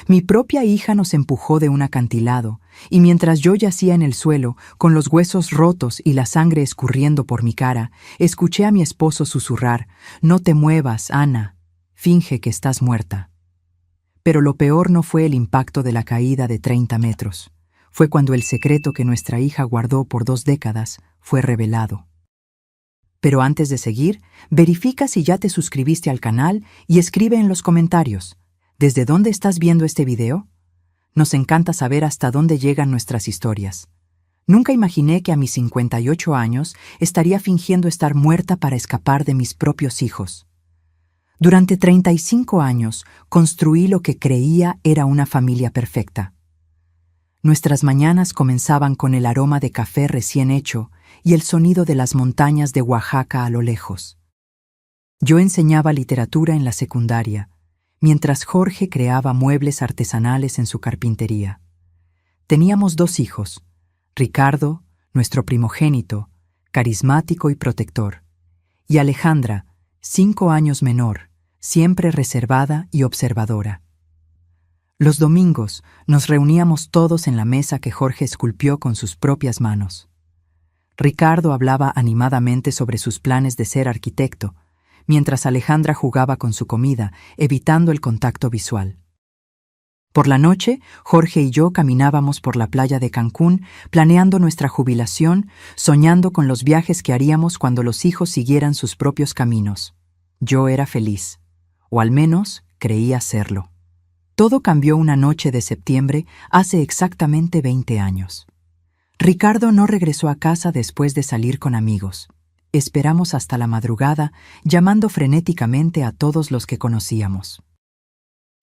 Mi propia hija nos empujó de un acantilado, y mientras yo yacía en el suelo, con los huesos rotos y la sangre escurriendo por mi cara, escuché a mi esposo susurrar: «No te muevas, Ana. Finge que estás muerta». Pero lo peor no fue el impacto de la caída de 30 metros. Fue cuando el secreto que nuestra hija guardó por 2 décadas fue revelado. Pero antes de seguir, verifica si ya te suscribiste al canal y escribe en los comentarios: ¿desde dónde estás viendo este video? Nos encanta saber hasta dónde llegan nuestras historias. Nunca imaginé que a mis 58 años estaría fingiendo estar muerta para escapar de mis propios hijos. Durante 35 años construí lo que creía era una familia perfecta. Nuestras mañanas comenzaban con el aroma de café recién hecho y el sonido de las montañas de Oaxaca a lo lejos. Yo enseñaba literatura en la secundaria, mientras Jorge creaba muebles artesanales en su carpintería. Teníamos 2 hijos, Ricardo, nuestro primogénito, carismático y protector, y Alejandra, 5 años menor, siempre reservada y observadora. Los domingos nos reuníamos todos en la mesa que Jorge esculpió con sus propias manos. Ricardo hablaba animadamente sobre sus planes de ser arquitecto, mientras Alejandra jugaba con su comida, evitando el contacto visual. Por la noche, Jorge y yo caminábamos por la playa de Cancún, planeando nuestra jubilación, soñando con los viajes que haríamos cuando los hijos siguieran sus propios caminos. Yo era feliz, o al menos creía serlo. Todo cambió una noche de septiembre hace exactamente 20 años. Ricardo no regresó a casa después de salir con amigos. Esperamos hasta la madrugada, llamando frenéticamente a todos los que conocíamos.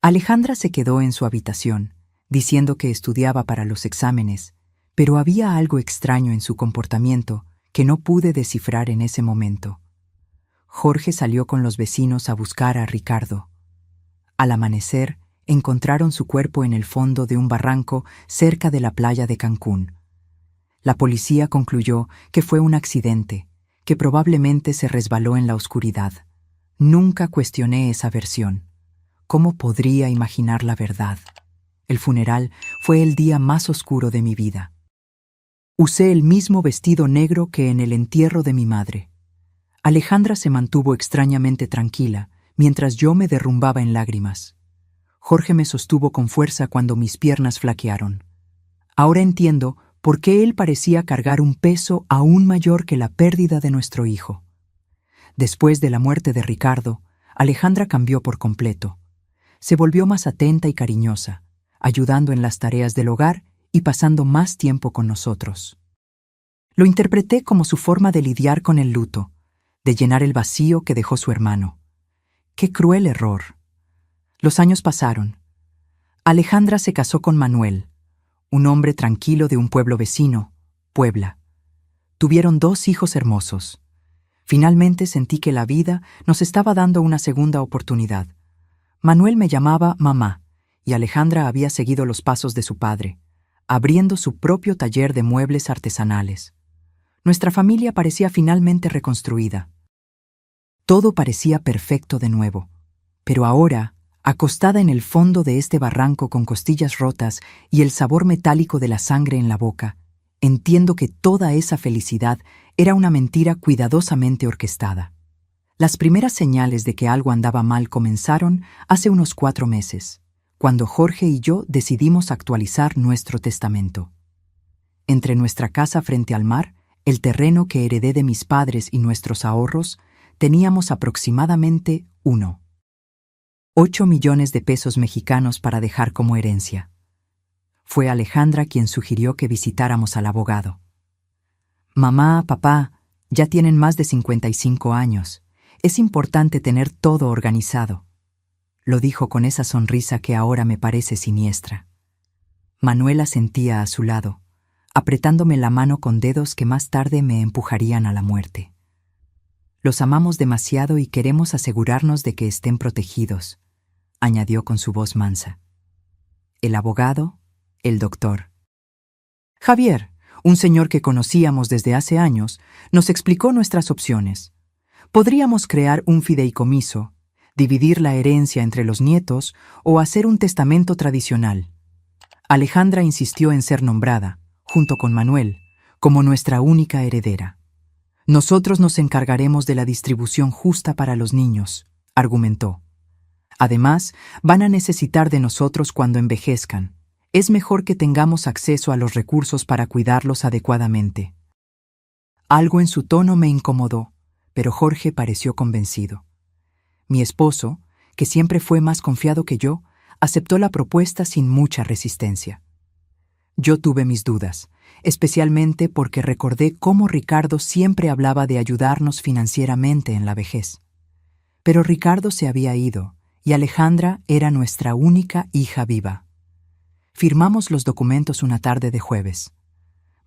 Alejandra se quedó en su habitación, diciendo que estudiaba para los exámenes, pero había algo extraño en su comportamiento que no pude descifrar en ese momento. Jorge salió con los vecinos a buscar a Ricardo. Al amanecer, encontraron su cuerpo en el fondo de un barranco cerca de la playa de Cancún. La policía concluyó que fue un accidente, que probablemente se resbaló en la oscuridad. Nunca cuestioné esa versión. ¿Cómo podría imaginar la verdad? El funeral fue el día más oscuro de mi vida. Usé el mismo vestido negro que en el entierro de mi madre. Alejandra se mantuvo extrañamente tranquila, mientras yo me derrumbaba en lágrimas. Jorge me sostuvo con fuerza cuando mis piernas flaquearon. Ahora entiendo por qué él parecía cargar un peso aún mayor que la pérdida de nuestro hijo. Después de la muerte de Ricardo, Alejandra cambió por completo. Se volvió más atenta y cariñosa, ayudando en las tareas del hogar y pasando más tiempo con nosotros. Lo interpreté como su forma de lidiar con el luto, de llenar el vacío que dejó su hermano. ¡Qué cruel error! Los años pasaron. Alejandra se casó con Manuel, un hombre tranquilo de un pueblo vecino, Puebla. Tuvieron 2 hijos hermosos. Finalmente sentí que la vida nos estaba dando una segunda oportunidad. Manuel me llamaba mamá, y Alejandra había seguido los pasos de su padre, abriendo su propio taller de muebles artesanales. Nuestra familia parecía finalmente reconstruida. Todo parecía perfecto de nuevo, pero ahora, acostada en el fondo de este barranco con costillas rotas y el sabor metálico de la sangre en la boca, entiendo que toda esa felicidad era una mentira cuidadosamente orquestada. Las primeras señales de que algo andaba mal comenzaron hace unos 4 meses, cuando Jorge y yo decidimos actualizar nuestro testamento. Entre nuestra casa frente al mar, el terreno que heredé de mis padres y nuestros ahorros, teníamos aproximadamente 8 millones de pesos mexicanos para dejar como herencia. Fue Alejandra quien sugirió que visitáramos al abogado. Mamá, papá, ya tienen más de 55 años. Es importante tener todo organizado. Lo dijo con esa sonrisa que ahora me parece siniestra. Manuela sentía a su lado, apretándome la mano con dedos que más tarde me empujarían a la muerte. Los amamos demasiado y queremos asegurarnos de que estén protegidos, añadió con su voz mansa. El abogado, el doctor. Javier, un señor que conocíamos desde hace años, nos explicó nuestras opciones. Podríamos crear un fideicomiso, dividir la herencia entre los nietos o hacer un testamento tradicional. Alejandra insistió en ser nombrada, junto con Manuel, como nuestra única heredera. Nosotros nos encargaremos de la distribución justa para los niños, argumentó. Además, van a necesitar de nosotros cuando envejezcan. Es mejor que tengamos acceso a los recursos para cuidarlos adecuadamente. Algo en su tono me incomodó, pero Jorge pareció convencido. Mi esposo, que siempre fue más confiado que yo, aceptó la propuesta sin mucha resistencia. Yo tuve mis dudas, especialmente porque recordé cómo Ricardo siempre hablaba de ayudarnos financieramente en la vejez. Pero Ricardo se había ido, y Alejandra era nuestra única hija viva. Firmamos los documentos una tarde de jueves.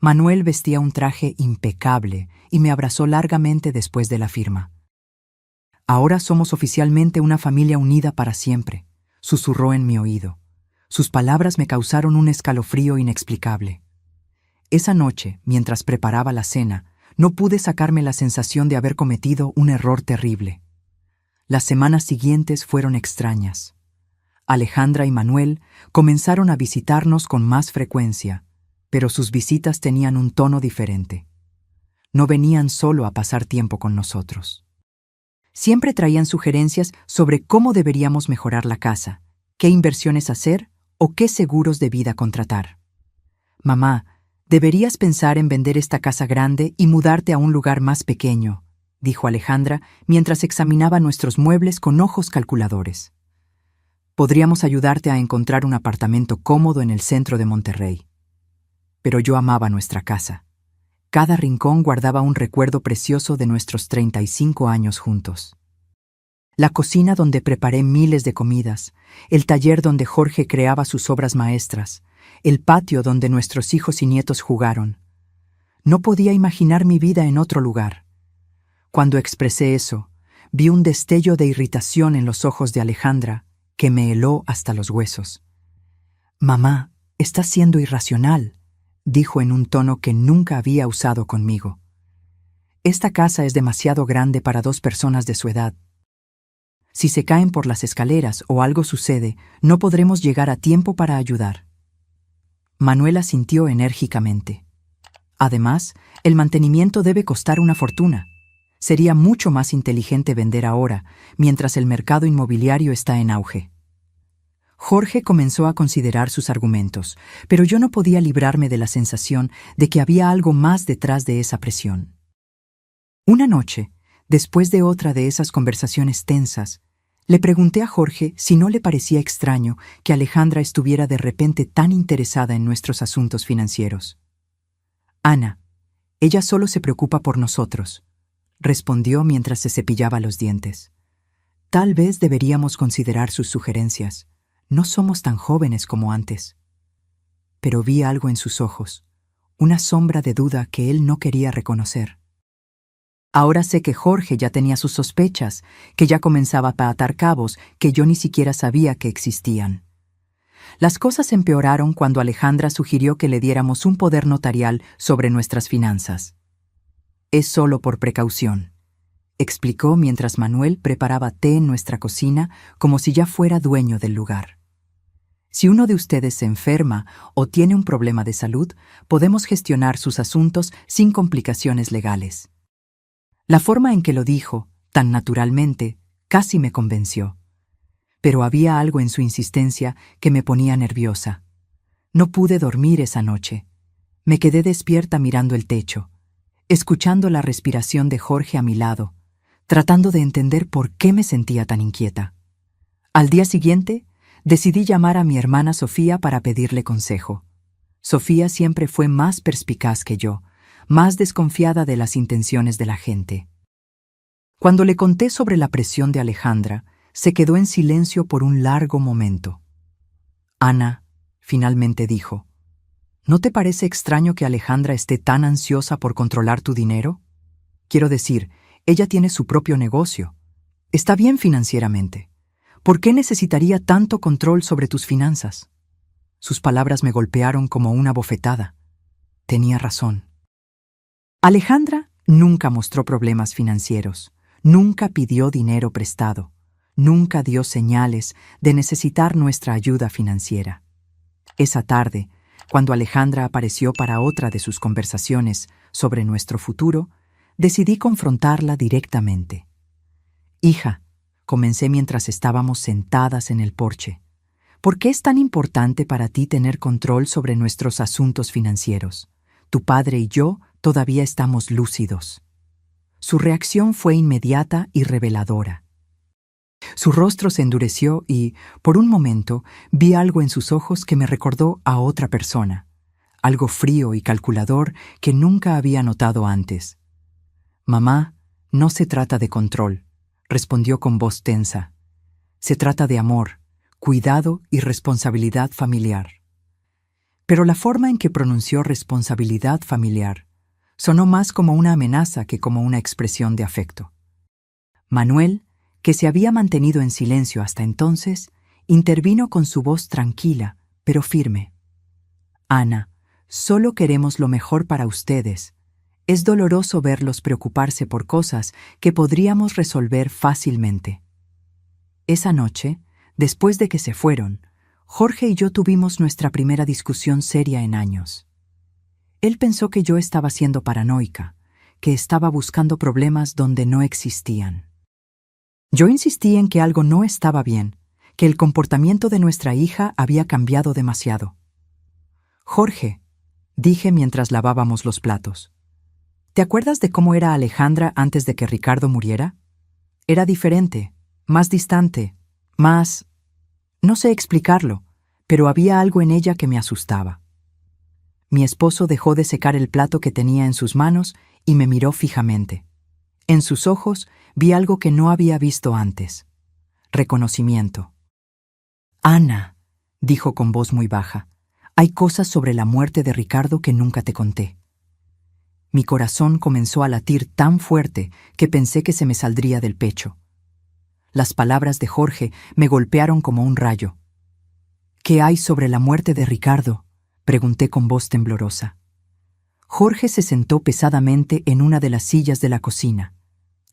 Manuel vestía un traje impecable y me abrazó largamente después de la firma. Ahora somos oficialmente una familia unida para siempre, susurró en mi oído. Sus palabras me causaron un escalofrío inexplicable. Esa noche, mientras preparaba la cena, no pude sacarme la sensación de haber cometido un error terrible. Las semanas siguientes fueron extrañas. Alejandra y Manuel comenzaron a visitarnos con más frecuencia, pero sus visitas tenían un tono diferente. No venían solo a pasar tiempo con nosotros. Siempre traían sugerencias sobre cómo deberíamos mejorar la casa, qué inversiones hacer o qué seguros de vida contratar. Mamá, deberías pensar en vender esta casa grande y mudarte a un lugar más pequeño, dijo Alejandra mientras examinaba nuestros muebles con ojos calculadores. Podríamos ayudarte a encontrar un apartamento cómodo en el centro de Monterrey. Pero yo amaba nuestra casa. Cada rincón guardaba un recuerdo precioso de nuestros 35 años juntos. La cocina donde preparé miles de comidas, el taller donde Jorge creaba sus obras maestras, el patio donde nuestros hijos y nietos jugaron. No podía imaginar mi vida en otro lugar. Cuando expresé eso, vi un destello de irritación en los ojos de Alejandra que me heló hasta los huesos. «Mamá, estás siendo irracional», dijo en un tono que nunca había usado conmigo. «Esta casa es demasiado grande para 2 personas de su edad. Si se caen por las escaleras o algo sucede, no podremos llegar a tiempo para ayudar». Manuel asintió enérgicamente. «Además, el mantenimiento debe costar una fortuna. Sería mucho más inteligente vender ahora, mientras el mercado inmobiliario está en auge». Jorge comenzó a considerar sus argumentos, pero yo no podía librarme de la sensación de que había algo más detrás de esa presión. Una noche, después de otra de esas conversaciones tensas, le pregunté a Jorge si no le parecía extraño que Alejandra estuviera de repente tan interesada en nuestros asuntos financieros. «Ana, ella solo se preocupa por nosotros», respondió mientras se cepillaba los dientes. «Tal vez deberíamos considerar sus sugerencias. No somos tan jóvenes como antes». Pero vi algo en sus ojos, una sombra de duda que él no quería reconocer. Ahora sé que Jorge ya tenía sus sospechas, que ya comenzaba a atar cabos que yo ni siquiera sabía que existían. Las cosas empeoraron cuando Alejandra sugirió que le diéramos un poder notarial sobre nuestras finanzas. «Es solo por precaución», explicó mientras Manuel preparaba té en nuestra cocina como si ya fuera dueño del lugar. «Si uno de ustedes se enferma o tiene un problema de salud, podemos gestionar sus asuntos sin complicaciones legales». La forma en que lo dijo, tan naturalmente, casi me convenció. Pero había algo en su insistencia que me ponía nerviosa. No pude dormir esa noche. Me quedé despierta mirando el techo, escuchando la respiración de Jorge a mi lado, tratando de entender por qué me sentía tan inquieta. Al día siguiente, decidí llamar a mi hermana Sofía para pedirle consejo. Sofía siempre fue más perspicaz que yo, más desconfiada de las intenciones de la gente. Cuando le conté sobre la presión de Alejandra, se quedó en silencio por un largo momento. «Ana», finalmente dijo, «¿no te parece extraño que Alejandra esté tan ansiosa por controlar tu dinero? Quiero decir, ella tiene su propio negocio. Está bien financieramente. ¿Por qué necesitaría tanto control sobre tus finanzas?» Sus palabras me golpearon como una bofetada. Tenía razón. Alejandra nunca mostró problemas financieros, nunca pidió dinero prestado, Nunca dio señales de necesitar nuestra ayuda financiera. Esa tarde, cuando Alejandra apareció para otra de sus conversaciones sobre nuestro futuro, decidí confrontarla directamente. «Hija», comencé mientras estábamos sentadas en el porche, «¿por qué es tan importante para ti tener control sobre nuestros asuntos financieros? Tu padre y yo todavía estamos lúcidos». Su reacción fue inmediata y reveladora. Su rostro se endureció y, por un momento, vi algo en sus ojos que me recordó a otra persona, algo frío y calculador que nunca había notado antes. «Mamá, no se trata de control», respondió con voz tensa. «Se trata de amor, cuidado y responsabilidad familiar». Pero la forma en que pronunció responsabilidad familiar sonó más como una amenaza que como una expresión de afecto. Manuel, que se había mantenido en silencio hasta entonces, intervino con su voz tranquila, pero firme. «Ana, solo queremos lo mejor para ustedes. Es doloroso verlos preocuparse por cosas que podríamos resolver fácilmente». Esa noche, después de que se fueron, Jorge y yo tuvimos nuestra primera discusión seria en años. Él pensó que yo estaba siendo paranoica, que estaba buscando problemas donde no existían. Yo insistí en que algo no estaba bien, que el comportamiento de nuestra hija había cambiado demasiado. «Jorge», dije mientras lavábamos los platos, «¿te acuerdas de cómo era Alejandra antes de que Ricardo muriera? Era diferente, más distante, más... no sé explicarlo, pero había algo en ella que me asustaba». Mi esposo dejó de secar el plato que tenía en sus manos y me miró fijamente. En sus ojos vi algo que no había visto antes: reconocimiento. «Ana», dijo con voz muy baja, «hay cosas sobre la muerte de Ricardo que nunca te conté». Mi corazón comenzó a latir tan fuerte que pensé que se me saldría del pecho. Las palabras de Jorge me golpearon como un rayo. «¿Qué hay sobre la muerte de Ricardo?», pregunté con voz temblorosa. Jorge se sentó pesadamente en una de las sillas de la cocina,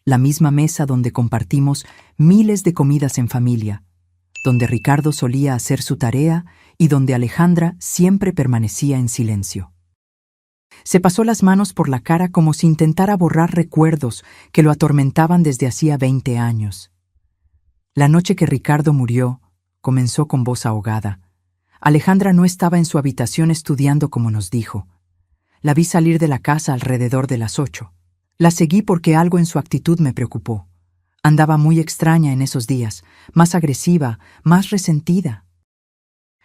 la misma mesa donde compartimos miles de comidas en familia, donde Ricardo solía hacer su tarea y donde Alejandra siempre permanecía en silencio. Se pasó las manos por la cara como si intentara borrar recuerdos que lo atormentaban desde hacía 20 años. «La noche que Ricardo murió», comenzó con voz ahogada, «Alejandra no estaba en su habitación estudiando como nos dijo. La vi salir de la casa alrededor de las 8. La seguí porque algo en su actitud me preocupó. Andaba muy extraña en esos días, más agresiva, más resentida».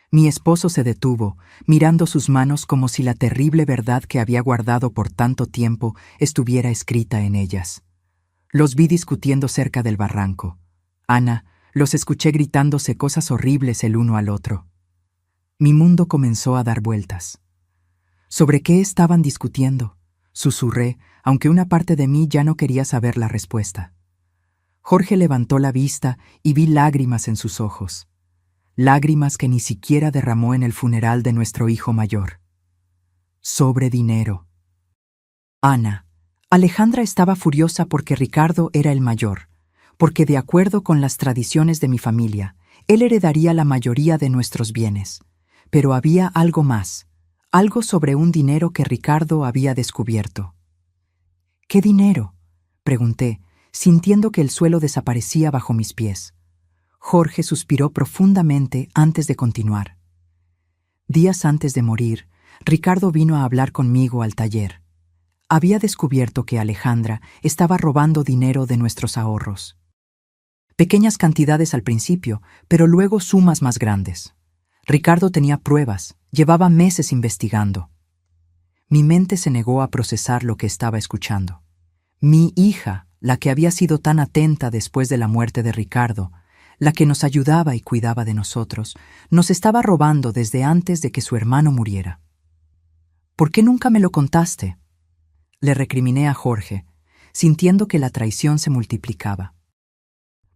Mi esposo se detuvo, mirando sus manos como si la terrible verdad que había guardado por tanto tiempo estuviera escrita en ellas. Los vi discutiendo cerca del barranco. Ana, los escuché gritándose cosas horribles el uno al otro. Mi mundo comenzó a dar vueltas. ¿Sobre qué estaban discutiendo?, susurré, aunque una parte de mí ya no quería saber la respuesta. Jorge levantó la vista y vi lágrimas en sus ojos. Lágrimas que ni siquiera derramó en el funeral de nuestro hijo mayor. «Sobre dinero». «Ana, Alejandra estaba furiosa porque Ricardo era el mayor, porque de acuerdo con las tradiciones de mi familia, él heredaría la mayoría de nuestros bienes. Pero había algo más, algo sobre un dinero que Ricardo había descubierto». «¿Qué dinero?», pregunté, sintiendo que el suelo desaparecía bajo mis pies. Jorge suspiró profundamente antes de continuar. «Días antes de morir, Ricardo vino a hablar conmigo al taller. Había descubierto que Alejandra estaba robando dinero de nuestros ahorros. Pequeñas cantidades al principio, pero luego sumas más grandes. Ricardo tenía pruebas, llevaba meses investigando». Mi mente se negó a procesar lo que estaba escuchando. Mi hija, la que había sido tan atenta después de la muerte de Ricardo, la que nos ayudaba y cuidaba de nosotros, nos estaba robando desde antes de que su hermano muriera. «¿Por qué nunca me lo contaste?», le recriminé a Jorge, sintiendo que la traición se multiplicaba.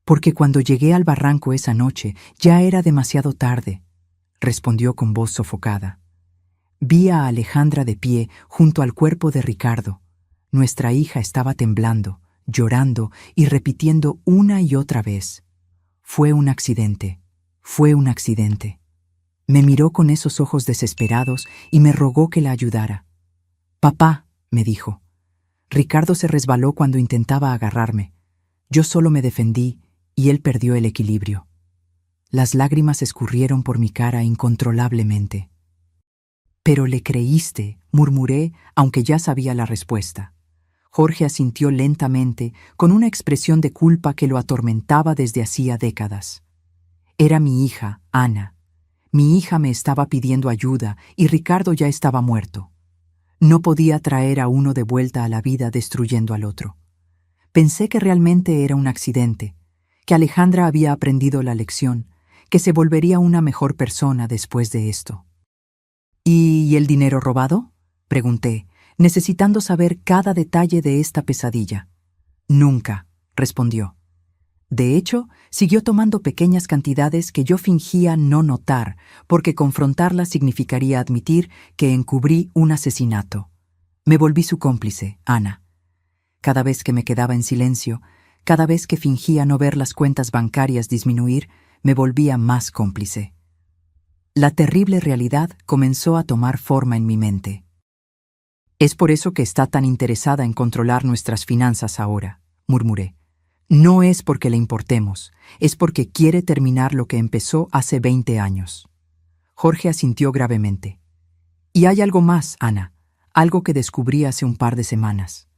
«Porque cuando llegué al barranco esa noche ya era demasiado tarde», respondió con voz sofocada. «Vi a Alejandra de pie junto al cuerpo de Ricardo. Nuestra hija estaba temblando, llorando y repitiendo una y otra vez: Fue un accidente. Fue un accidente. Me miró con esos ojos desesperados y me rogó que la ayudara. Papá, me dijo. Ricardo se resbaló cuando intentaba agarrarme. Yo solo me defendí y él perdió el equilibrio. Las lágrimas escurrieron por mi cara incontrolablemente. Pero le creíste, murmuré, aunque ya sabía la respuesta. Jorge asintió lentamente, con una expresión de culpa que lo atormentaba desde hacía décadas. Era mi hija, Ana. Mi hija me estaba pidiendo ayuda y Ricardo ya estaba muerto. No podía traer a uno de vuelta a la vida destruyendo al otro. Pensé que realmente era un accidente, que Alejandra había aprendido la lección, que se volvería una mejor persona después de esto. ¿Y el dinero robado?, pregunté, necesitando saber cada detalle de esta pesadilla. Nunca, respondió. De hecho, siguió tomando pequeñas cantidades que yo fingía no notar, porque confrontarlas significaría admitir que encubrí un asesinato. Me volví su cómplice, Ana. Cada vez que me quedaba en silencio, cada vez que fingía no ver las cuentas bancarias disminuir, me volvía más cómplice. La terrible realidad comenzó a tomar forma en mi mente. Es por eso que está tan interesada en controlar nuestras finanzas ahora, murmuré. No es porque le importemos, es porque quiere terminar lo que empezó hace 20 años. Jorge asintió gravemente. Y hay algo más, Ana, algo que descubrí hace un par de semanas.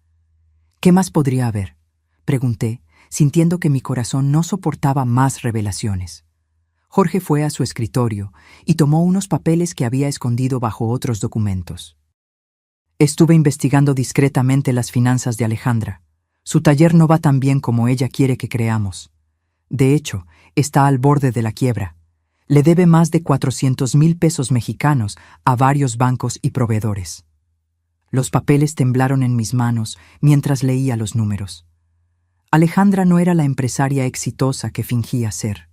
¿Qué más podría haber?, pregunté, sintiendo que mi corazón no soportaba más revelaciones. Jorge fue a su escritorio y tomó unos papeles que había escondido bajo otros documentos. Estuve investigando discretamente las finanzas de Alejandra. Su taller no va tan bien como ella quiere que creamos. De hecho, está al borde de la quiebra. Le debe más de 400,000 pesos mexicanos a varios bancos y proveedores. Los papeles temblaron en mis manos mientras leía los números. Alejandra no era la empresaria exitosa que fingía ser.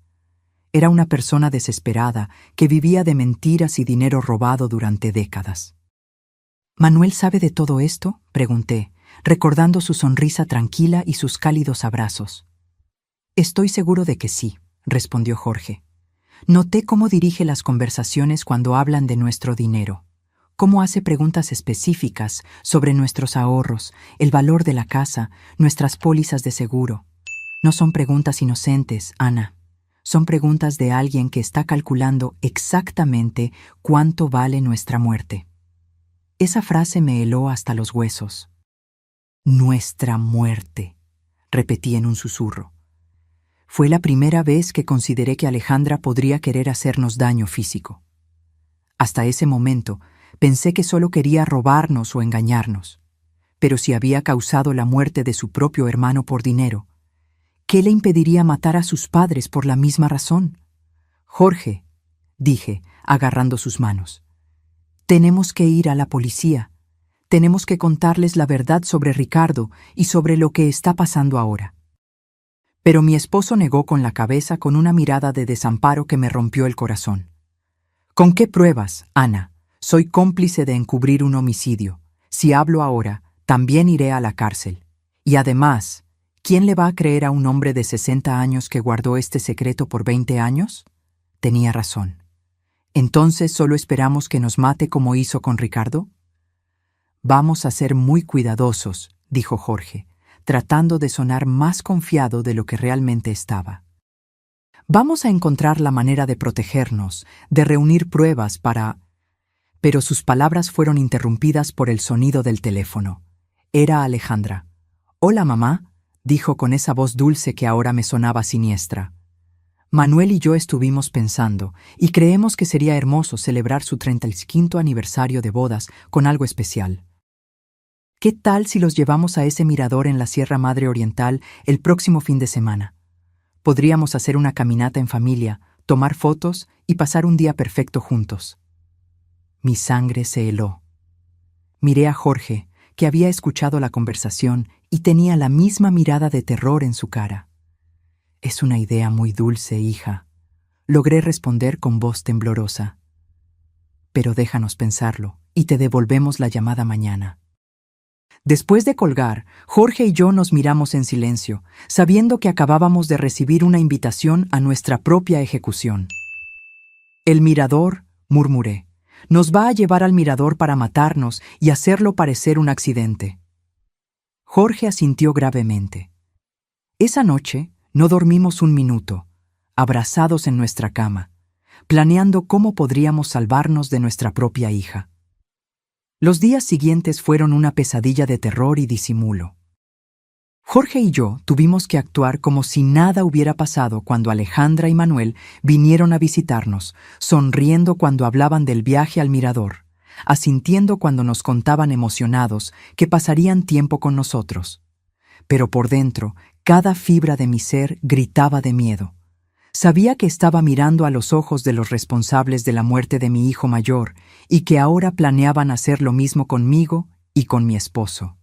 Era una persona desesperada que vivía de mentiras y dinero robado durante décadas. ¿Manuel sabe de todo esto?, pregunté, recordando su sonrisa tranquila y sus cálidos abrazos. Estoy seguro de que sí, respondió Jorge. Noté cómo dirige las conversaciones cuando hablan de nuestro dinero, cómo hace preguntas específicas sobre nuestros ahorros, el valor de la casa, nuestras pólizas de seguro. No son preguntas inocentes, Ana. Son preguntas de alguien que está calculando exactamente cuánto vale nuestra muerte. Esa frase me heló hasta los huesos. Nuestra muerte, repetí en un susurro. Fue la primera vez que consideré que Alejandra podría querer hacernos daño físico. Hasta ese momento, pensé que solo quería robarnos o engañarnos. Pero si había causado la muerte de su propio hermano por dinero, ¿qué le impediría matar a sus padres por la misma razón? Jorge, dije, agarrando sus manos. Tenemos que ir a la policía. Tenemos que contarles la verdad sobre Ricardo y sobre lo que está pasando ahora. Pero mi esposo negó con la cabeza con una mirada de desamparo que me rompió el corazón. ¿Con qué pruebas, Ana? Soy cómplice de encubrir un homicidio. Si hablo ahora, también iré a la cárcel. Y además, ¿quién le va a creer a un hombre de 60 años que guardó este secreto por 20 años? Tenía razón. ¿Entonces solo esperamos que nos mate como hizo con Ricardo? Vamos a ser muy cuidadosos, dijo Jorge, tratando de sonar más confiado de lo que realmente estaba. Vamos a encontrar la manera de protegernos, de reunir pruebas para... Pero sus palabras fueron interrumpidas por el sonido del teléfono. Era Alejandra. «Hola, mamá», dijo con esa voz dulce que ahora me sonaba siniestra. Manuel y yo estuvimos pensando, y creemos que sería hermoso celebrar su 35º aniversario de bodas con algo especial. ¿Qué tal si los llevamos a ese mirador en la Sierra Madre Oriental el próximo fin de semana? Podríamos hacer una caminata en familia, tomar fotos y pasar un día perfecto juntos. Mi sangre se heló. Miré a Jorge, que había escuchado la conversación y tenía la misma mirada de terror en su cara. Es una idea muy dulce, hija, logré responder con voz temblorosa. Pero déjanos pensarlo y te devolvemos la llamada mañana. Después de colgar, Jorge y yo nos miramos en silencio, sabiendo que acabábamos de recibir una invitación a nuestra propia ejecución. El mirador, murmuré. Nos va a llevar al mirador para matarnos y hacerlo parecer un accidente. Jorge asintió gravemente. Esa noche no dormimos un minuto, abrazados en nuestra cama, planeando cómo podríamos salvarnos de nuestra propia hija. Los días siguientes fueron una pesadilla de terror y disimulo. Jorge y yo tuvimos que actuar como si nada hubiera pasado cuando Alejandra y Manuel vinieron a visitarnos, sonriendo cuando hablaban del viaje al mirador, asintiendo cuando nos contaban emocionados que pasarían tiempo con nosotros. Pero por dentro, cada fibra de mi ser gritaba de miedo. Sabía que estaba mirando a los ojos de los responsables de la muerte de mi hijo mayor y que ahora planeaban hacer lo mismo conmigo y con mi esposo.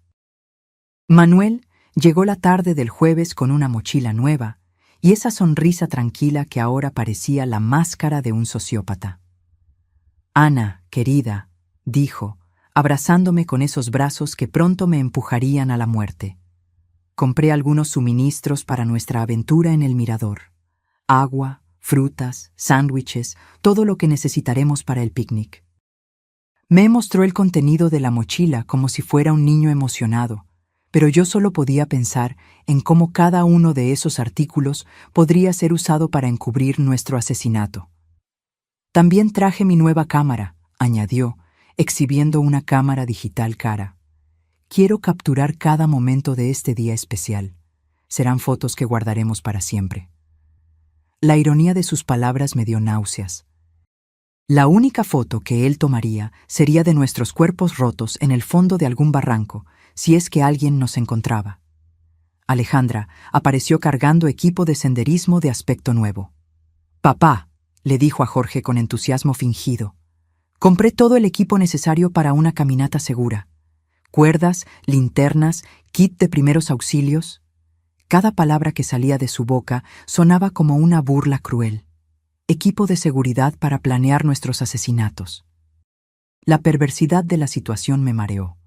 Manuel llegó la tarde del jueves con una mochila nueva y esa sonrisa tranquila que ahora parecía la máscara de un sociópata. «Ana, querida», dijo, abrazándome con esos brazos que pronto me empujarían a la muerte. Compré algunos suministros para nuestra aventura en el mirador. Agua, frutas, sándwiches, todo lo que necesitaremos para el picnic. Me mostró el contenido de la mochila como si fuera un niño emocionado, pero yo solo podía pensar en cómo cada uno de esos artículos podría ser usado para encubrir nuestro asesinato. También traje mi nueva cámara, añadió, exhibiendo una cámara digital cara. Quiero capturar cada momento de este día especial. Serán fotos que guardaremos para siempre. La ironía de sus palabras me dio náuseas. La única foto que él tomaría sería de nuestros cuerpos rotos en el fondo de algún barranco, si es que alguien nos encontraba. Alejandra apareció cargando equipo de senderismo de aspecto nuevo. «Papá», le dijo a Jorge con entusiasmo fingido, «compré todo el equipo necesario para una caminata segura. Cuerdas, linternas, kit de primeros auxilios». Cada palabra que salía de su boca sonaba como una burla cruel. Equipo de seguridad para planear nuestros asesinatos. La perversidad de la situación me mareó.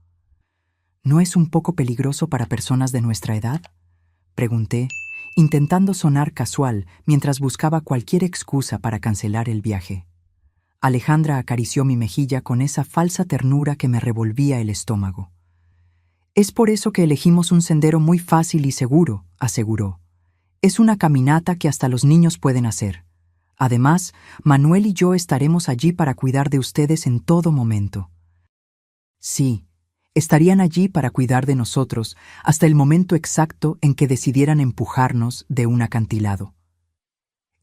¿No es un poco peligroso para personas de nuestra edad?, pregunté, intentando sonar casual mientras buscaba cualquier excusa para cancelar el viaje. Alejandra acarició mi mejilla con esa falsa ternura que me revolvía el estómago. «Es por eso que elegimos un sendero muy fácil y seguro», aseguró. «Es una caminata que hasta los niños pueden hacer. Además, Manuel y yo estaremos allí para cuidar de ustedes en todo momento». Sí, estarían allí para cuidar de nosotros hasta el momento exacto en que decidieran empujarnos de un acantilado.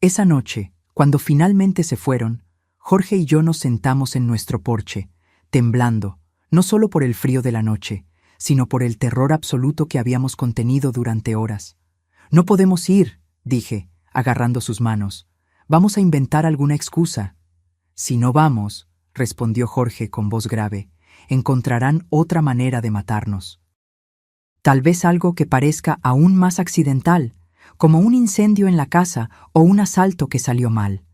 Esa noche, cuando finalmente se fueron, Jorge y yo nos sentamos en nuestro porche, temblando, no solo por el frío de la noche, sino por el terror absoluto que habíamos contenido durante horas. «No podemos ir», dije, agarrando sus manos. «Vamos a inventar alguna excusa». «Si no vamos», respondió Jorge con voz grave, «encontrarán otra manera de matarnos. Tal vez algo que parezca aún más accidental, como un incendio en la casa o un asalto que salió mal.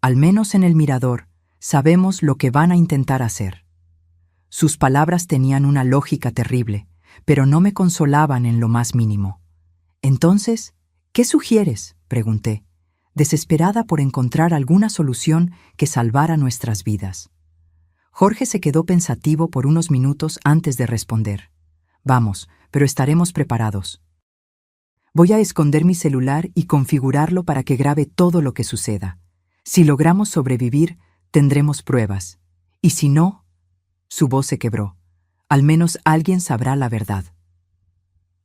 Al menos en el mirador, sabemos lo que van a intentar hacer». Sus palabras tenían una lógica terrible, pero no me consolaban en lo más mínimo. «Entonces, ¿qué sugieres?», pregunté, desesperada por encontrar alguna solución que salvara nuestras vidas. Jorge se quedó pensativo por unos minutos antes de responder. «Vamos, pero estaremos preparados. Voy a esconder mi celular y configurarlo para que grabe todo lo que suceda. Si logramos sobrevivir, tendremos pruebas. Y si no...» Su voz se quebró. «Al menos alguien sabrá la verdad».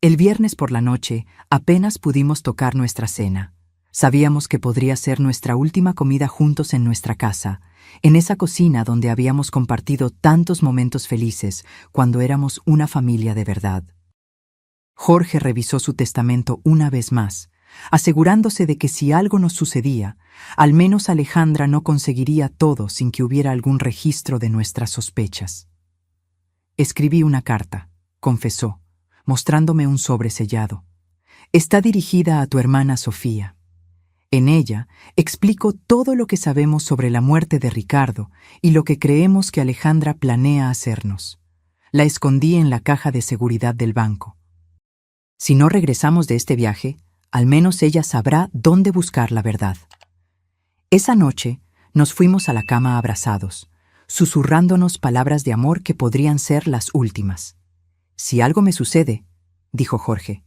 El viernes por la noche apenas pudimos tocar nuestra cena. Sabíamos que podría ser nuestra última comida juntos en nuestra casa, en esa cocina donde habíamos compartido tantos momentos felices cuando éramos una familia de verdad. Jorge revisó su testamento una vez más, asegurándose de que si algo nos sucedía, al menos Alejandra no conseguiría todo sin que hubiera algún registro de nuestras sospechas. «Escribí una carta», confesó, mostrándome un sobre sellado. «Está dirigida a tu hermana Sofía. En ella explico todo lo que sabemos sobre la muerte de Ricardo y lo que creemos que Alejandra planea hacernos. La escondí en la caja de seguridad del banco. Si no regresamos de este viaje, al menos ella sabrá dónde buscar la verdad. Esa noche nos fuimos a la cama abrazados, susurrándonos palabras de amor que podrían ser las últimas. Si algo me sucede, dijo Jorge,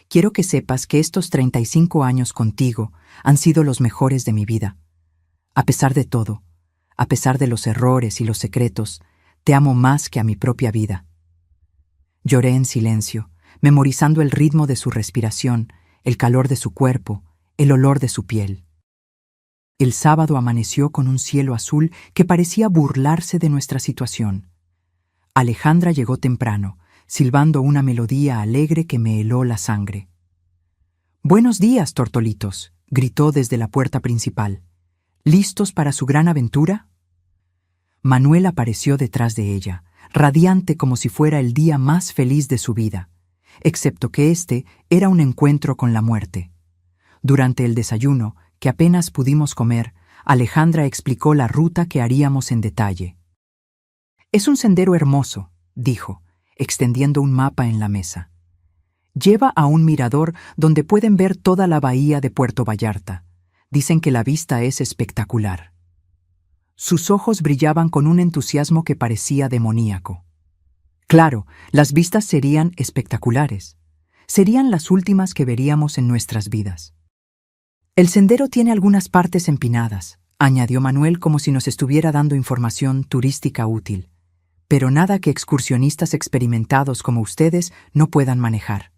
quiero que sepas que estos 35 años contigo han sido los mejores de mi vida. A pesar de todo, a pesar de los errores y los secretos, te amo más que a mi propia vida. Lloré en silencio, memorizando el ritmo de su respiración, el calor de su cuerpo, el olor de su piel. El sábado amaneció con un cielo azul que parecía burlarse de nuestra situación. Alejandra llegó temprano, silbando una melodía alegre que me heló la sangre. «Buenos días, tortolitos», gritó desde la puerta principal. «¿Listos para su gran aventura?» Manuel apareció detrás de ella, radiante como si fuera el día más feliz de su vida, excepto que este era un encuentro con la muerte. Durante el desayuno, que apenas pudimos comer, Alejandra explicó la ruta que haríamos en detalle. «Es un sendero hermoso», dijo, extendiendo un mapa en la mesa. «Lleva a un mirador donde pueden ver toda la bahía de Puerto Vallarta. Dicen que la vista es espectacular». Sus ojos brillaban con un entusiasmo que parecía demoníaco. Claro, las vistas serían espectaculares. Serían las últimas que veríamos en nuestras vidas. «El sendero tiene algunas partes empinadas», añadió Manuel como si nos estuviera dando información turística útil, «pero nada que excursionistas experimentados como ustedes no puedan manejar».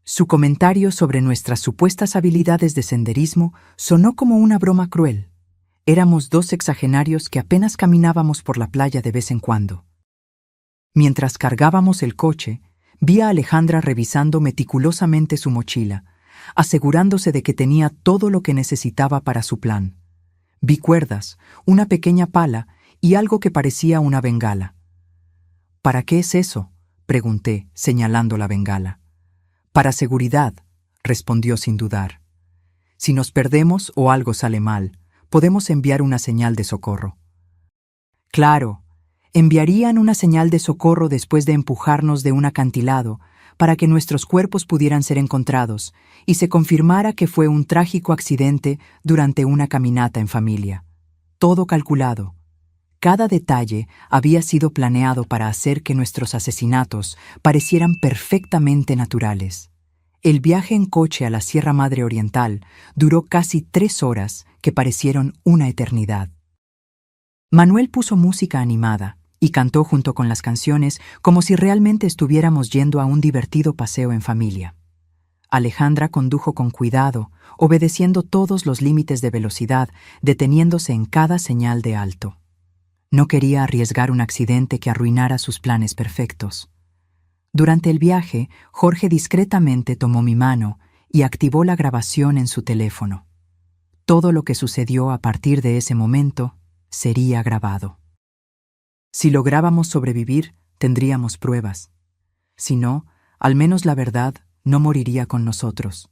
Su comentario sobre nuestras supuestas habilidades de senderismo sonó como una broma cruel. Éramos dos sexagenarios que apenas caminábamos por la playa de vez en cuando. Mientras cargábamos el coche, vi a Alejandra revisando meticulosamente su mochila, asegurándose de que tenía todo lo que necesitaba para su plan. Vi cuerdas, una pequeña pala y algo que parecía una bengala. «¿Para qué es eso?», pregunté, señalando la bengala. «Para seguridad», respondió sin dudar. «Si nos perdemos o algo sale mal, podemos enviar una señal de socorro». Claro, enviarían una señal de socorro después de empujarnos de un acantilado para que nuestros cuerpos pudieran ser encontrados y se confirmara que fue un trágico accidente durante una caminata en familia. Todo calculado. Cada detalle había sido planeado para hacer que nuestros asesinatos parecieran perfectamente naturales. El viaje en coche a la Sierra Madre Oriental duró casi 3 horas que parecieron una eternidad. Manuel puso música animada y cantó junto con las canciones como si realmente estuviéramos yendo a un divertido paseo en familia. Alejandra condujo con cuidado, obedeciendo todos los límites de velocidad, deteniéndose en cada señal de alto. No quería arriesgar un accidente que arruinara sus planes perfectos. Durante el viaje, Jorge discretamente tomó mi mano y activó la grabación en su teléfono. Todo lo que sucedió a partir de ese momento sería grabado. Si lográbamos sobrevivir, tendríamos pruebas. Si no, al menos la verdad no moriría con nosotros.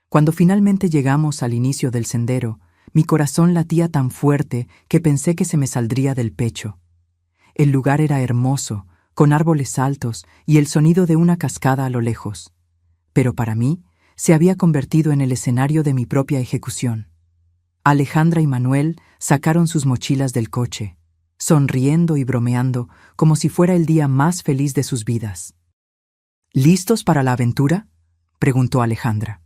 Cuando finalmente llegamos al inicio del sendero, mi corazón latía tan fuerte que pensé que se me saldría del pecho. El lugar era hermoso, con árboles altos y el sonido de una cascada a lo lejos. Pero para mí, se había convertido en el escenario de mi propia ejecución. Alejandra y Manuel sacaron sus mochilas del coche, sonriendo y bromeando como si fuera el día más feliz de sus vidas. «¿Listos para la aventura?», preguntó Alejandra.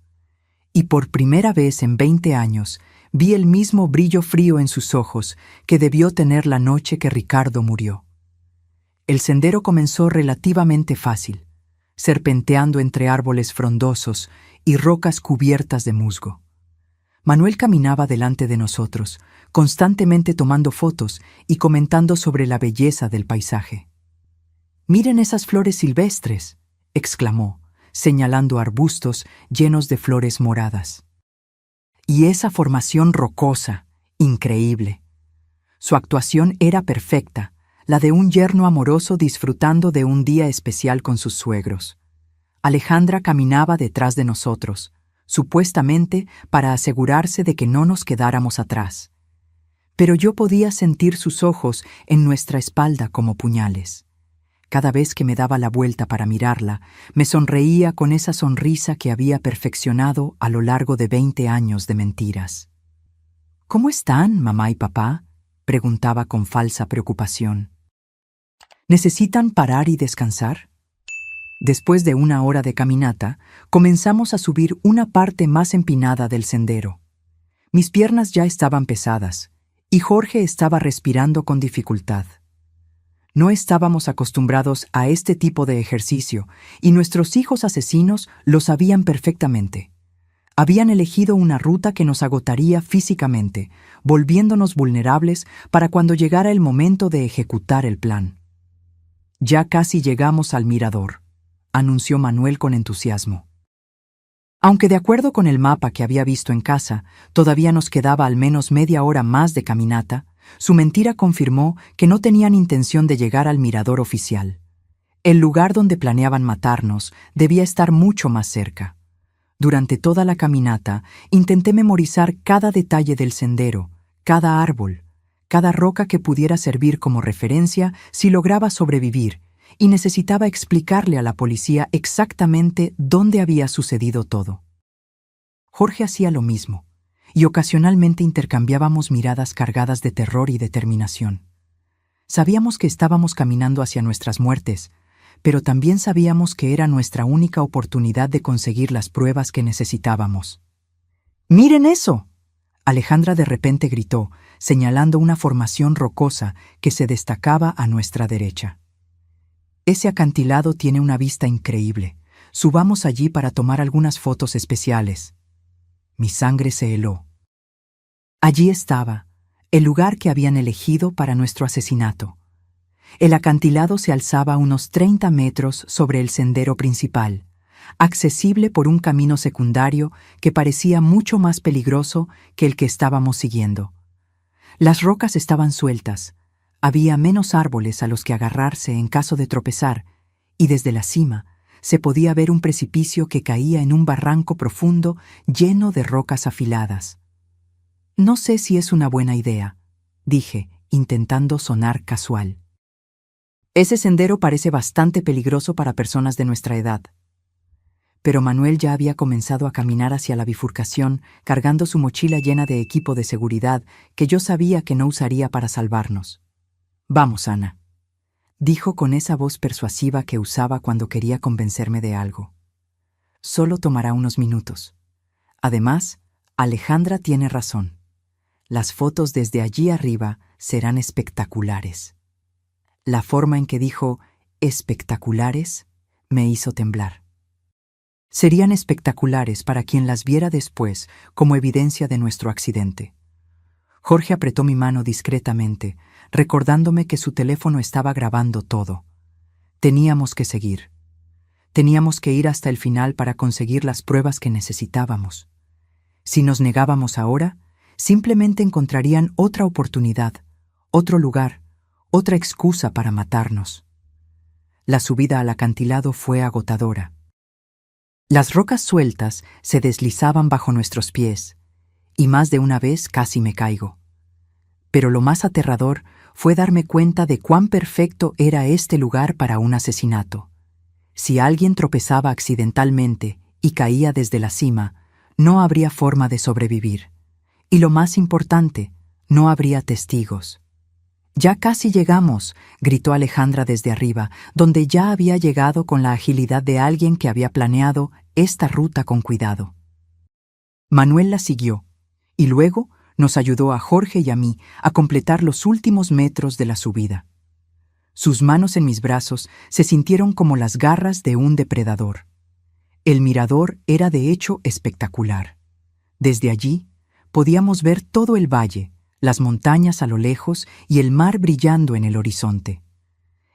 Y por primera vez en 20 años vi el mismo brillo frío en sus ojos que debió tener la noche que Ricardo murió. El sendero comenzó relativamente fácil, serpenteando entre árboles frondosos y rocas cubiertas de musgo. Manuel caminaba delante de nosotros, constantemente tomando fotos y comentando sobre la belleza del paisaje. «Miren esas flores silvestres», exclamó, señalando arbustos llenos de flores moradas. «Y esa formación rocosa, increíble». Su actuación era perfecta, la de un yerno amoroso disfrutando de un día especial con sus suegros. Alejandra caminaba detrás de nosotros, supuestamente para asegurarse de que no nos quedáramos atrás. Pero yo podía sentir sus ojos en nuestra espalda como puñales. Cada vez que me daba la vuelta para mirarla, me sonreía con esa sonrisa que había perfeccionado a lo largo de 20 años de mentiras. ¿Cómo están, mamá y papá?, preguntaba con falsa preocupación. ¿Necesitan parar y descansar? Después de 1 hora de caminata, comenzamos a subir una parte más empinada del sendero. Mis piernas ya estaban pesadas, y Jorge estaba respirando con dificultad. No estábamos acostumbrados a este tipo de ejercicio, y nuestros hijos asesinos lo sabían perfectamente. Habían elegido una ruta que nos agotaría físicamente, volviéndonos vulnerables para cuando llegara el momento de ejecutar el plan. Ya casi llegamos al mirador, anunció Manuel con entusiasmo. Aunque de acuerdo con el mapa que había visto en casa, todavía nos quedaba al menos media hora más de caminata, su mentira confirmó que no tenían intención de llegar al mirador oficial. El lugar donde planeaban matarnos debía estar mucho más cerca. Durante toda la caminata, intenté memorizar cada detalle del sendero, cada árbol, cada roca que pudiera servir como referencia si lograba sobrevivir, y necesitaba explicarle a la policía exactamente dónde había sucedido todo. Jorge hacía lo mismo, y ocasionalmente intercambiábamos miradas cargadas de terror y determinación. Sabíamos que estábamos caminando hacia nuestras muertes, pero también sabíamos que era nuestra única oportunidad de conseguir las pruebas que necesitábamos. ¡Miren eso!, Alejandra de repente gritó, señalando una formación rocosa que se destacaba a nuestra derecha. Ese acantilado tiene una vista increíble. Subamos allí para tomar algunas fotos especiales. Mi sangre se heló. Allí estaba, el lugar que habían elegido para nuestro asesinato. El acantilado se alzaba a unos 30 metros sobre el sendero principal, accesible por un camino secundario que parecía mucho más peligroso que el que estábamos siguiendo. Las rocas estaban sueltas, había menos árboles a los que agarrarse en caso de tropezar, y desde la cima se podía ver un precipicio que caía en un barranco profundo lleno de rocas afiladas. No sé si es una buena idea, dije, intentando sonar casual. Ese sendero parece bastante peligroso para personas de nuestra edad. Pero Manuel ya había comenzado a caminar hacia la bifurcación, cargando su mochila llena de equipo de seguridad que yo sabía que no usaría para salvarnos. «Vamos, Ana», dijo con esa voz persuasiva que usaba cuando quería convencerme de algo. «Solo tomará unos minutos. Además, Alejandra tiene razón. Las fotos desde allí arriba serán espectaculares». La forma en que dijo «espectaculares» me hizo temblar. Serían espectaculares para quien las viera después como evidencia de nuestro accidente. Jorge apretó mi mano discretamente, recordándome que su teléfono estaba grabando todo. Teníamos que seguir. Teníamos que ir hasta el final para conseguir las pruebas que necesitábamos. Si nos negábamos ahora, simplemente encontrarían otra oportunidad, otro lugar, otra excusa para matarnos. La subida al acantilado fue agotadora. Las rocas sueltas se deslizaban bajo nuestros pies, y más de una vez casi me caigo. Pero lo más aterrador fue darme cuenta de cuán perfecto era este lugar para un asesinato. Si alguien tropezaba accidentalmente y caía desde la cima, no habría forma de sobrevivir. Y lo más importante, no habría testigos. «Ya casi llegamos», gritó Alejandra desde arriba, donde ya había llegado con la agilidad de alguien que había planeado esta ruta con cuidado. Manuel la siguió, y luego nos ayudó a Jorge y a mí a completar los últimos metros de la subida. Sus manos en mis brazos se sintieron como las garras de un depredador. El mirador era de hecho espectacular. Desde allí podíamos ver todo el valle, las montañas a lo lejos y el mar brillando en el horizonte.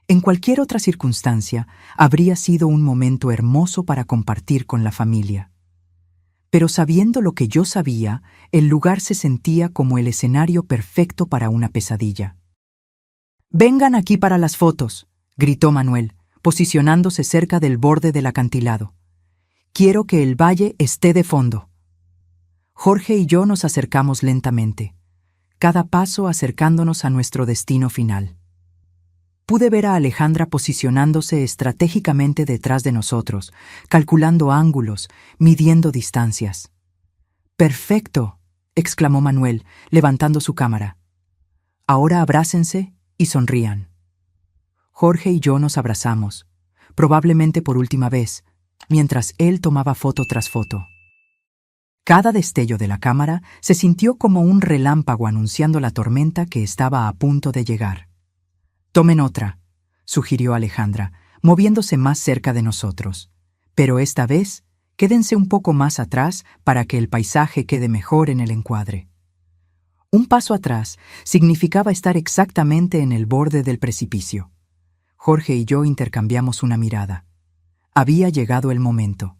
En cualquier otra circunstancia, habría sido un momento hermoso para compartir con la familia. Pero sabiendo lo que yo sabía, el lugar se sentía como el escenario perfecto para una pesadilla. «Vengan aquí para las fotos», gritó Manuel, posicionándose cerca del borde del acantilado. «Quiero que el valle esté de fondo». Jorge y yo nos acercamos lentamente, cada paso acercándonos a nuestro destino final. Pude ver a Alejandra posicionándose estratégicamente detrás de nosotros, calculando ángulos, midiendo distancias. «¡Perfecto!», exclamó Manuel, levantando su cámara. «Ahora abrácense y sonrían». Jorge y yo nos abrazamos, probablemente por última vez, mientras él tomaba foto tras foto. Cada destello de la cámara se sintió como un relámpago anunciando la tormenta que estaba a punto de llegar. «Tomen otra», sugirió Alejandra, moviéndose más cerca de nosotros. «Pero esta vez, quédense un poco más atrás para que el paisaje quede mejor en el encuadre». Un paso atrás significaba estar exactamente en el borde del precipicio. Jorge y yo intercambiamos una mirada. Había llegado el momento.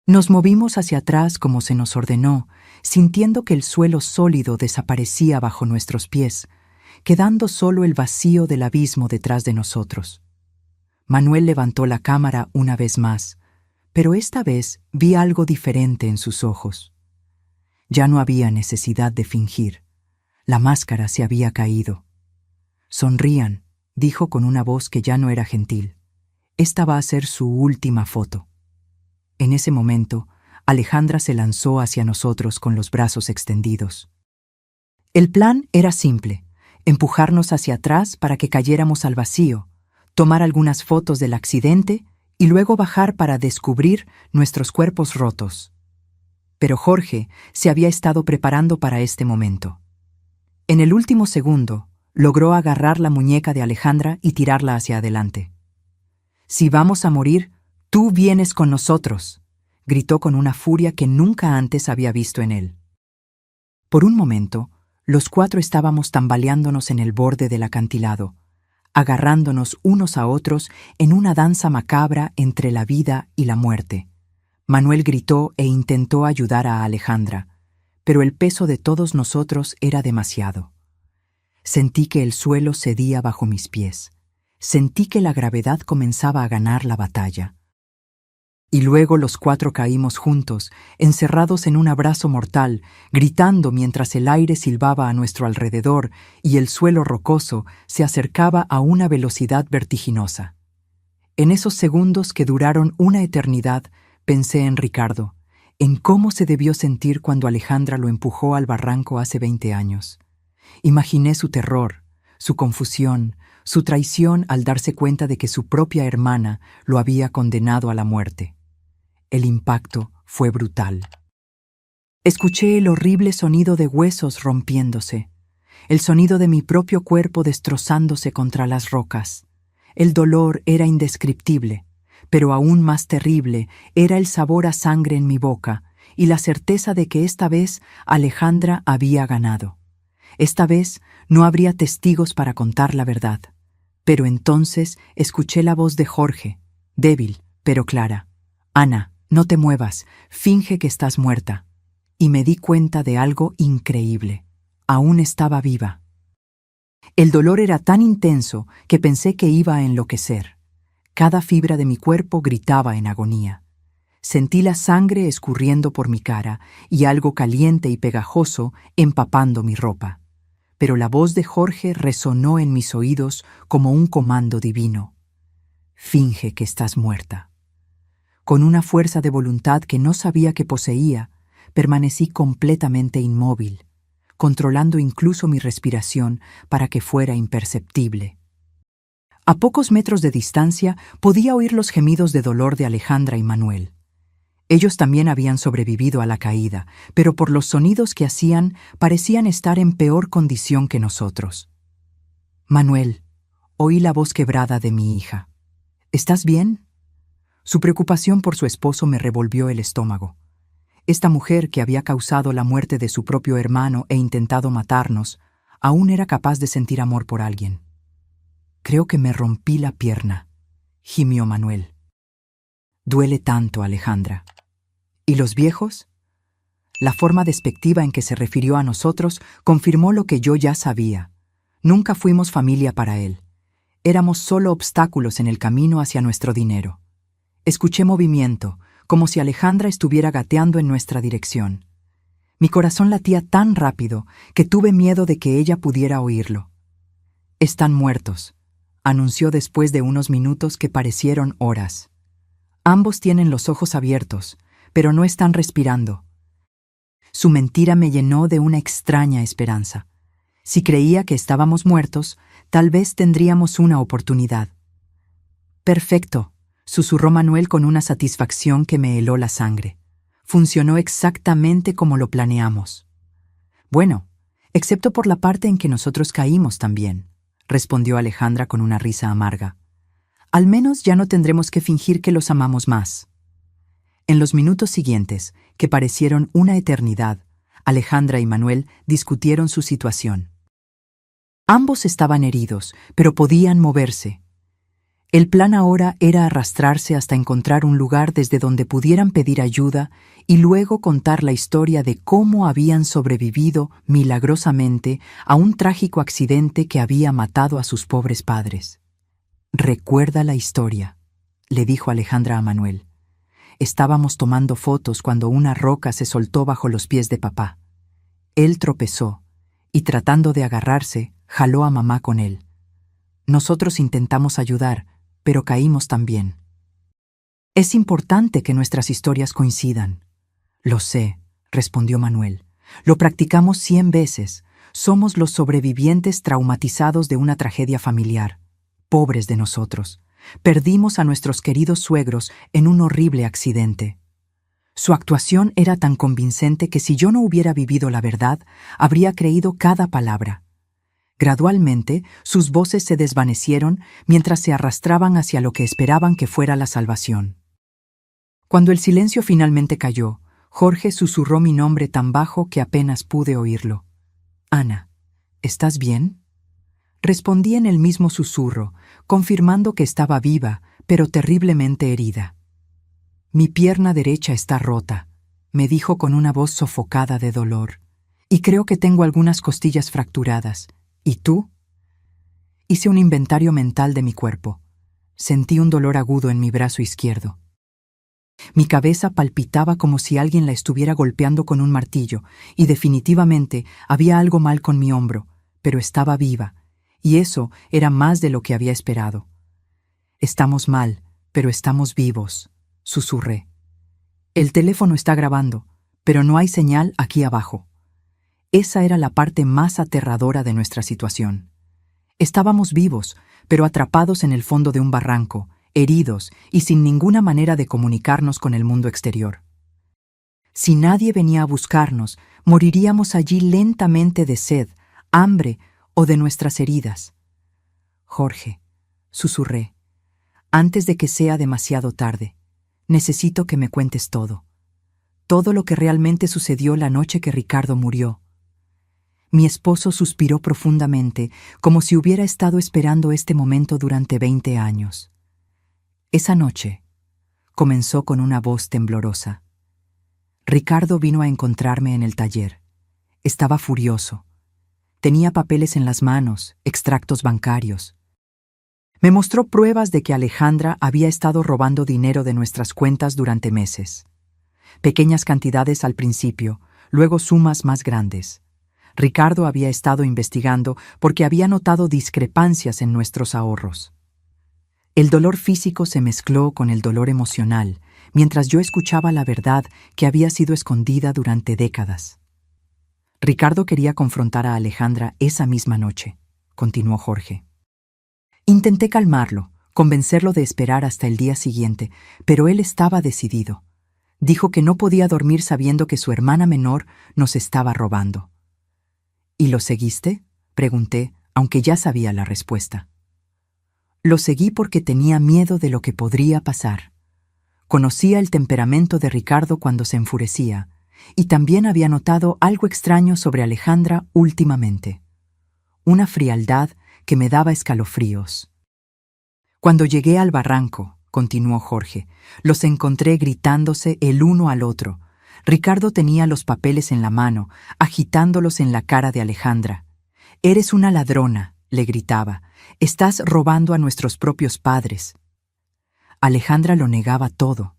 Nos movimos hacia atrás como se nos ordenó, sintiendo que el suelo sólido desaparecía bajo nuestros pies, quedando solo el vacío del abismo detrás de nosotros. Manuel levantó la cámara una vez más, pero esta vez vi algo diferente en sus ojos. Ya no había necesidad de fingir. La máscara se había caído. «Sonrían», dijo con una voz que ya no era gentil. «Esta va a ser su última foto». En ese momento, Alejandra se lanzó hacia nosotros con los brazos extendidos. El plan era simple: empujarnos hacia atrás para que cayéramos al vacío, tomar algunas fotos del accidente y luego bajar para descubrir nuestros cuerpos rotos. Pero Jorge se había estado preparando para este momento. En el último segundo, logró agarrar la muñeca de Alejandra y tirarla hacia adelante. «Si vamos a morir, tú vienes con nosotros», gritó con una furia que nunca antes había visto en él. Por un momento, los cuatro estábamos tambaleándonos en el borde del acantilado, agarrándonos unos a otros en una danza macabra entre la vida y la muerte. Manuel gritó e intentó ayudar a Alejandra, pero el peso de todos nosotros era demasiado. Sentí que el suelo cedía bajo mis pies. Sentí que la gravedad comenzaba a ganar la batalla. Y luego los cuatro caímos juntos, encerrados en un abrazo mortal, gritando mientras el aire silbaba a nuestro alrededor y el suelo rocoso se acercaba a una velocidad vertiginosa. En esos segundos que duraron una eternidad, pensé en Ricardo, en cómo se debió sentir cuando Alejandra lo empujó al barranco hace 20 años. Imaginé su terror, su confusión, su traición al darse cuenta de que su propia hermana lo había condenado a la muerte. El impacto fue brutal. Escuché el horrible sonido de huesos rompiéndose, el sonido de mi propio cuerpo destrozándose contra las rocas. El dolor era indescriptible, pero aún más terrible era el sabor a sangre en mi boca y la certeza de que esta vez Alejandra había ganado. Esta vez no habría testigos para contar la verdad. Pero entonces escuché la voz de Jorge, débil pero clara. «Ana, no te muevas, finge que estás muerta». Y me di cuenta de algo increíble. Aún estaba viva. El dolor era tan intenso que pensé que iba a enloquecer. Cada fibra de mi cuerpo gritaba en agonía. Sentí la sangre escurriendo por mi cara y algo caliente y pegajoso empapando mi ropa. Pero la voz de Jorge resonó en mis oídos como un comando divino. «Finge que estás muerta». Con una fuerza de voluntad que no sabía que poseía, permanecí completamente inmóvil, controlando incluso mi respiración para que fuera imperceptible. A pocos metros de distancia podía oír los gemidos de dolor de Alejandra y Manuel. Ellos también habían sobrevivido a la caída, pero por los sonidos que hacían parecían estar en peor condición que nosotros. «Manuel», oí la voz quebrada de mi hija. «¿Estás bien?». Su preocupación por su esposo me revolvió el estómago. Esta mujer que había causado la muerte de su propio hermano e intentado matarnos, aún era capaz de sentir amor por alguien. «Creo que me rompí la pierna», gimió Manuel. «Duele tanto, Alejandra». «¿Y los viejos?». La forma despectiva en que se refirió a nosotros confirmó lo que yo ya sabía. Nunca fuimos familia para él. Éramos solo obstáculos en el camino hacia nuestro dinero. Escuché movimiento, como si Alejandra estuviera gateando en nuestra dirección. Mi corazón latía tan rápido que tuve miedo de que ella pudiera oírlo. «Están muertos», anunció después de unos minutos que parecieron horas. Ambos tienen los ojos abiertos, pero no están respirando. Su mentira me llenó de una extraña esperanza. Si creía que estábamos muertos, tal vez tendríamos una oportunidad. Perfecto, susurró Manuel con una satisfacción que me heló la sangre. Funcionó exactamente como lo planeamos. Bueno, excepto por la parte en que nosotros caímos también, respondió Alejandra con una risa amarga. Al menos ya no tendremos que fingir que los amamos más. En los minutos siguientes, que parecieron una eternidad, Alejandra y Manuel discutieron su situación. Ambos estaban heridos, pero podían moverse. El plan ahora era arrastrarse hasta encontrar un lugar desde donde pudieran pedir ayuda y luego contar la historia de cómo habían sobrevivido milagrosamente a un trágico accidente que había matado a sus pobres padres. «Recuerda la historia», le dijo Alejandra a Manuel. «Estábamos tomando fotos cuando una roca se soltó bajo los pies de papá. Él tropezó y, tratando de agarrarse, jaló a mamá con él. Nosotros intentamos ayudar, pero caímos también. Es importante que nuestras historias coincidan». «Lo sé», respondió Manuel. «Lo practicamos 100 veces. Somos los sobrevivientes traumatizados de una tragedia familiar. Pobres de nosotros. Perdimos a nuestros queridos suegros en un horrible accidente». Su actuación era tan convincente que si yo no hubiera vivido la verdad, habría creído cada palabra. Gradualmente, sus voces se desvanecieron mientras se arrastraban hacia lo que esperaban que fuera la salvación. Cuando el silencio finalmente cayó, Jorge susurró mi nombre tan bajo que apenas pude oírlo. «Ana, ¿estás bien?». Respondí en el mismo susurro, confirmando que estaba viva, pero terriblemente herida. «Mi pierna derecha está rota», me dijo con una voz sofocada de dolor. «Y creo que tengo algunas costillas fracturadas. ¿Y tú?». Hice un inventario mental de mi cuerpo. Sentí un dolor agudo en mi brazo izquierdo. Mi cabeza palpitaba como si alguien la estuviera golpeando con un martillo, y definitivamente había algo mal con mi hombro, pero estaba viva, y eso era más de lo que había esperado. «Estamos mal, pero estamos vivos», susurré. «El teléfono está grabando, pero no hay señal aquí abajo». Esa era la parte más aterradora de nuestra situación. Estábamos vivos, pero atrapados en el fondo de un barranco, heridos y sin ninguna manera de comunicarnos con el mundo exterior. Si nadie venía a buscarnos, moriríamos allí lentamente de sed, hambre o de nuestras heridas. «Jorge», susurré, «antes de que sea demasiado tarde, necesito que me cuentes todo. Todo lo que realmente sucedió la noche que Ricardo murió». Mi esposo suspiró profundamente, como si hubiera estado esperando este momento durante 20 años. «Esa noche», comenzó con una voz temblorosa, «Ricardo vino a encontrarme en el taller. Estaba furioso. Tenía papeles en las manos, extractos bancarios. Me mostró pruebas de que Alejandra había estado robando dinero de nuestras cuentas durante meses. Pequeñas cantidades al principio, luego sumas más grandes. Ricardo había estado investigando porque había notado discrepancias en nuestros ahorros. El dolor físico se mezcló con el dolor emocional, mientras yo escuchaba la verdad que había sido escondida durante décadas. Ricardo quería confrontar a Alejandra esa misma noche, continuó Jorge. Intenté calmarlo, convencerlo de esperar hasta el día siguiente, pero él estaba decidido. Dijo que no podía dormir sabiendo que su hermana menor nos estaba robando. «¿Y lo seguiste?», pregunté, aunque ya sabía la respuesta. Lo seguí porque tenía miedo de lo que podría pasar. Conocía el temperamento de Ricardo cuando se enfurecía, y también había notado algo extraño sobre Alejandra últimamente. Una frialdad que me daba escalofríos. «Cuando llegué al barranco», continuó Jorge, «los encontré gritándose el uno al otro. Ricardo tenía los papeles en la mano, agitándolos en la cara de Alejandra. «Eres una ladrona», le gritaba. «Estás robando a nuestros propios padres». Alejandra lo negaba todo.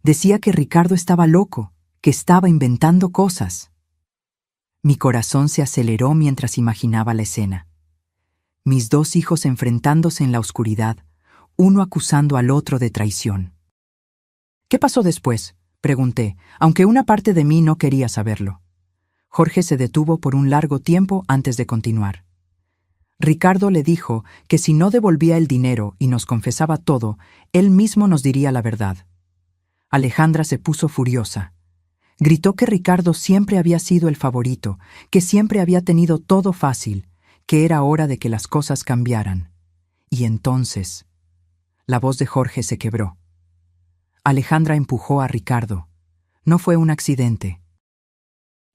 Decía que Ricardo estaba loco, que estaba inventando cosas. Mi corazón se aceleró mientras imaginaba la escena. Mis dos hijos enfrentándose en la oscuridad, uno acusando al otro de traición. ¿Qué pasó después?, pregunté, aunque una parte de mí no quería saberlo. Jorge se detuvo por un largo tiempo antes de continuar. Ricardo le dijo que si no devolvía el dinero y nos confesaba todo, él mismo nos diría la verdad. Alejandra se puso furiosa. Gritó que Ricardo siempre había sido el favorito, que siempre había tenido todo fácil, que era hora de que las cosas cambiaran. Y entonces, la voz de Jorge se quebró. Alejandra empujó a Ricardo. No fue un accidente.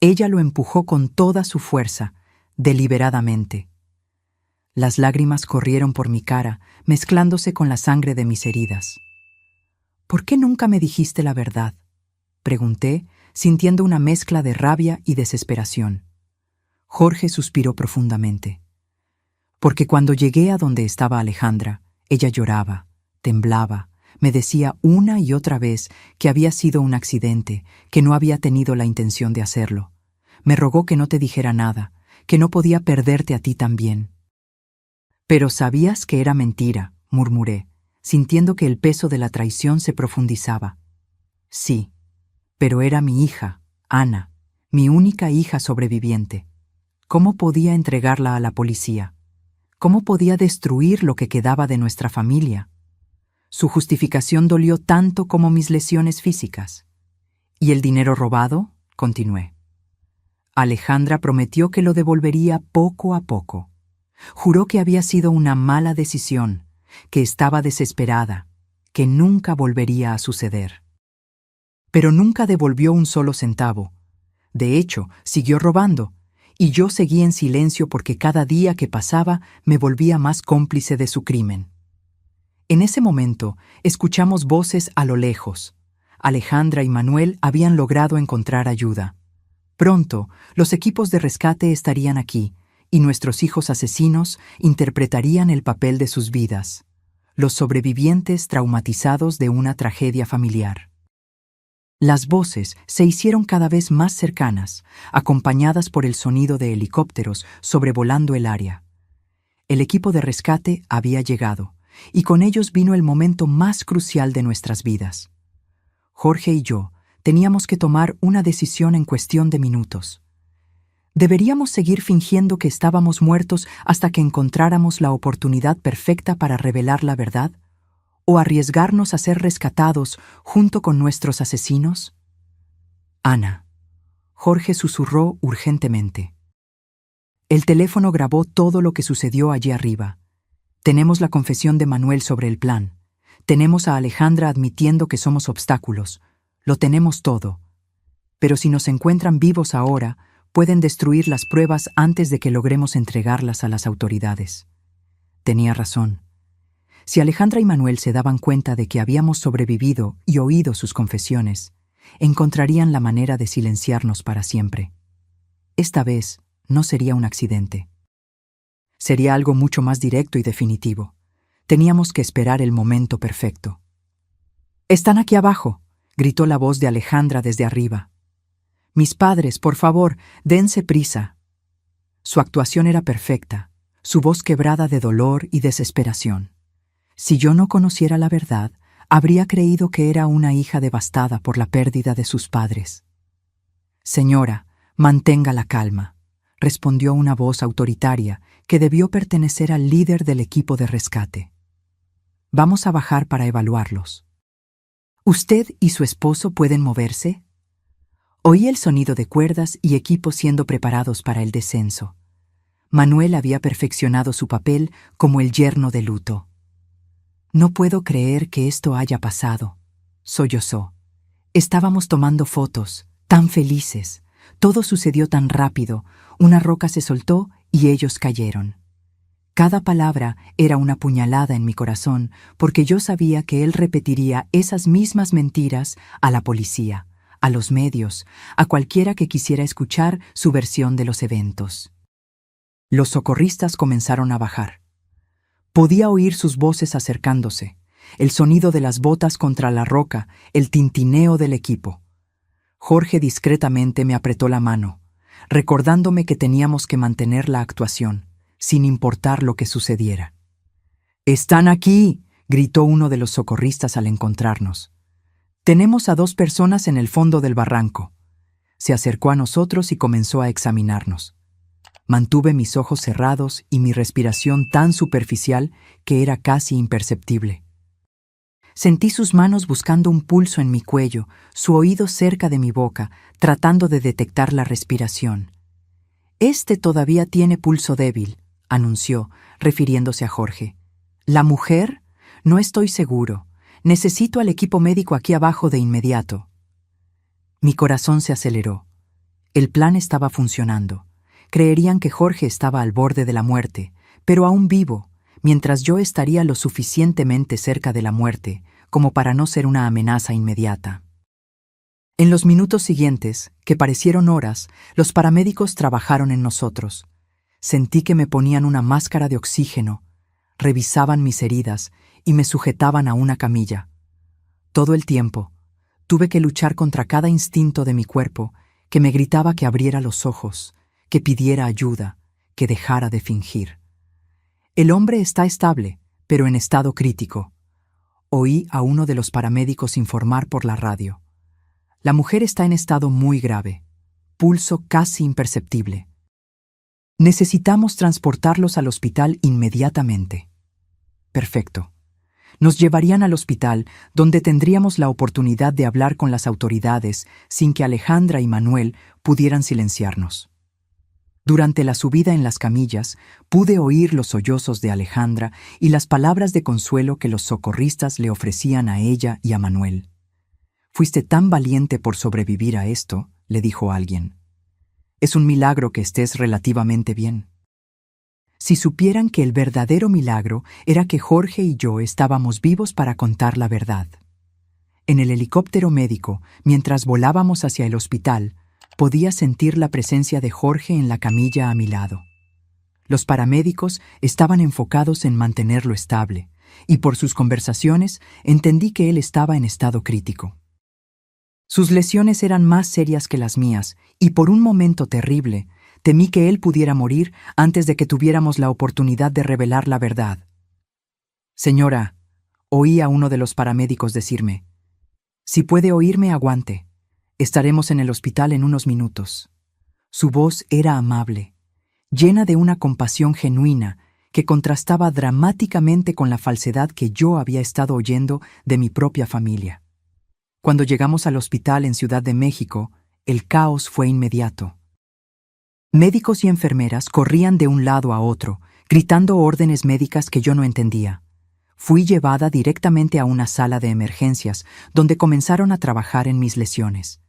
Ella lo empujó con toda su fuerza, deliberadamente. Las lágrimas corrieron por mi cara, mezclándose con la sangre de mis heridas. ¿Por qué nunca me dijiste la verdad?, pregunté, sintiendo una mezcla de rabia y desesperación. Jorge suspiró profundamente. Porque cuando llegué a donde estaba Alejandra, ella lloraba, temblaba, me decía una y otra vez que había sido un accidente, que no había tenido la intención de hacerlo. Me rogó que no te dijera nada, que no podía perderte a ti también. Pero sabías que era mentira, murmuré, sintiendo que el peso de la traición se profundizaba. Sí, pero era mi hija, Ana, mi única hija sobreviviente. ¿Cómo podía entregarla a la policía? ¿Cómo podía destruir lo que quedaba de nuestra familia? Su justificación dolió tanto como mis lesiones físicas. ¿Y el dinero robado?, continué. Alejandra prometió que lo devolvería poco a poco. Juró que había sido una mala decisión, que estaba desesperada, que nunca volvería a suceder. Pero nunca devolvió un solo centavo. De hecho, siguió robando, y yo seguí en silencio porque cada día que pasaba me volvía más cómplice de su crimen. En ese momento, escuchamos voces a lo lejos. Alejandra y Manuel habían logrado encontrar ayuda. Pronto, los equipos de rescate estarían aquí, y nuestros hijos asesinos interpretarían el papel de sus vidas, los sobrevivientes traumatizados de una tragedia familiar. Las voces se hicieron cada vez más cercanas, acompañadas por el sonido de helicópteros sobrevolando el área. El equipo de rescate había llegado, y con ellos vino el momento más crucial de nuestras vidas. Jorge y yo teníamos que tomar una decisión en cuestión de minutos. ¿Deberíamos seguir fingiendo que estábamos muertos hasta que encontráramos la oportunidad perfecta para revelar la verdad? ¿O arriesgarnos a ser rescatados junto con nuestros asesinos? Ana. Jorge susurró urgentemente. El teléfono grabó todo lo que sucedió allí arriba. Tenemos la confesión de Manuel sobre el plan. Tenemos a Alejandra admitiendo que somos obstáculos. Lo tenemos todo. Pero si nos encuentran vivos ahora, pueden destruir las pruebas antes de que logremos entregarlas a las autoridades. Tenía razón. Si Alejandra y Manuel se daban cuenta de que habíamos sobrevivido y oído sus confesiones, encontrarían la manera de silenciarnos para siempre. Esta vez no sería un accidente. Sería algo mucho más directo y definitivo. Teníamos que esperar el momento perfecto. «¡Están aquí abajo!», gritó la voz de Alejandra desde arriba. «Mis padres, por favor, dense prisa». Su actuación era perfecta, su voz quebrada de dolor y desesperación. Si yo no conociera la verdad, habría creído que era una hija devastada por la pérdida de sus padres. «Señora, mantenga la calma», respondió una voz autoritaria que debió pertenecer al líder del equipo de rescate. «Vamos a bajar para evaluarlos». «¿Usted y su esposo pueden moverse?». Oí el sonido de cuerdas y equipos siendo preparados para el descenso. Manuel había perfeccionado su papel como el yerno de luto. «No puedo creer que esto haya pasado», sollozó. «Estábamos tomando fotos, tan felices. Todo sucedió tan rápido. Una roca se soltó y ellos cayeron». Cada palabra era una puñalada en mi corazón porque yo sabía que él repetiría esas mismas mentiras a la policía, a los medios, a cualquiera que quisiera escuchar su versión de los eventos. Los socorristas comenzaron a bajar. Podía oír sus voces acercándose, el sonido de las botas contra la roca, el tintineo del equipo. Jorge discretamente me apretó la mano, recordándome que teníamos que mantener la actuación, sin importar lo que sucediera. «¡Están aquí!», gritó uno de los socorristas al encontrarnos. «Tenemos a 2 personas en el fondo del barranco». Se acercó a nosotros y comenzó a examinarnos. Mantuve mis ojos cerrados y mi respiración tan superficial que era casi imperceptible. Sentí sus manos buscando un pulso en mi cuello, su oído cerca de mi boca, tratando de detectar la respiración. «Este todavía tiene pulso débil», anunció, refiriéndose a Jorge. «¿La mujer? No estoy seguro. Necesito al equipo médico aquí abajo de inmediato». Mi corazón se aceleró. El plan estaba funcionando. Creerían que Jorge estaba al borde de la muerte, pero aún vivo, mientras yo estaría lo suficientemente cerca de la muerte como para no ser una amenaza inmediata. En los minutos siguientes, que parecieron horas, los paramédicos trabajaron en nosotros. Sentí que me ponían una máscara de oxígeno, revisaban mis heridas y me sujetaban a una camilla. Todo el tiempo, tuve que luchar contra cada instinto de mi cuerpo que me gritaba que abriera los ojos, que pidiera ayuda, que dejara de fingir. «El hombre está estable, pero en estado crítico», oí a uno de los paramédicos informar por la radio. «La mujer está en estado muy grave, pulso casi imperceptible. Necesitamos transportarlos al hospital inmediatamente». Perfecto. Nos llevarían al hospital, donde tendríamos la oportunidad de hablar con las autoridades sin que Alejandra y Manuel pudieran silenciarnos. Durante la subida en las camillas, pude oír los sollozos de Alejandra y las palabras de consuelo que los socorristas le ofrecían a ella y a Manuel. «Fuiste tan valiente por sobrevivir a esto», le dijo alguien. «Es un milagro que estés relativamente bien». Si supieran que el verdadero milagro era que Jorge y yo estábamos vivos para contar la verdad. En el helicóptero médico, mientras volábamos hacia el hospital, podía sentir la presencia de Jorge en la camilla a mi lado. Los paramédicos estaban enfocados en mantenerlo estable, y por sus conversaciones entendí que él estaba en estado crítico. Sus lesiones eran más serias que las mías, y por un momento terrible, temí que él pudiera morir antes de que tuviéramos la oportunidad de revelar la verdad. «Señora», oí a uno de los paramédicos decirme, «si puede oírme, aguante. Estaremos en el hospital en unos minutos». Su voz era amable, llena de una compasión genuina que contrastaba dramáticamente con la falsedad que yo había estado oyendo de mi propia familia. Cuando llegamos al hospital en Ciudad de México, el caos fue inmediato. Médicos y enfermeras corrían de un lado a otro, gritando órdenes médicas que yo no entendía. Fui llevada directamente a una sala de emergencias, donde comenzaron a trabajar en mis lesiones.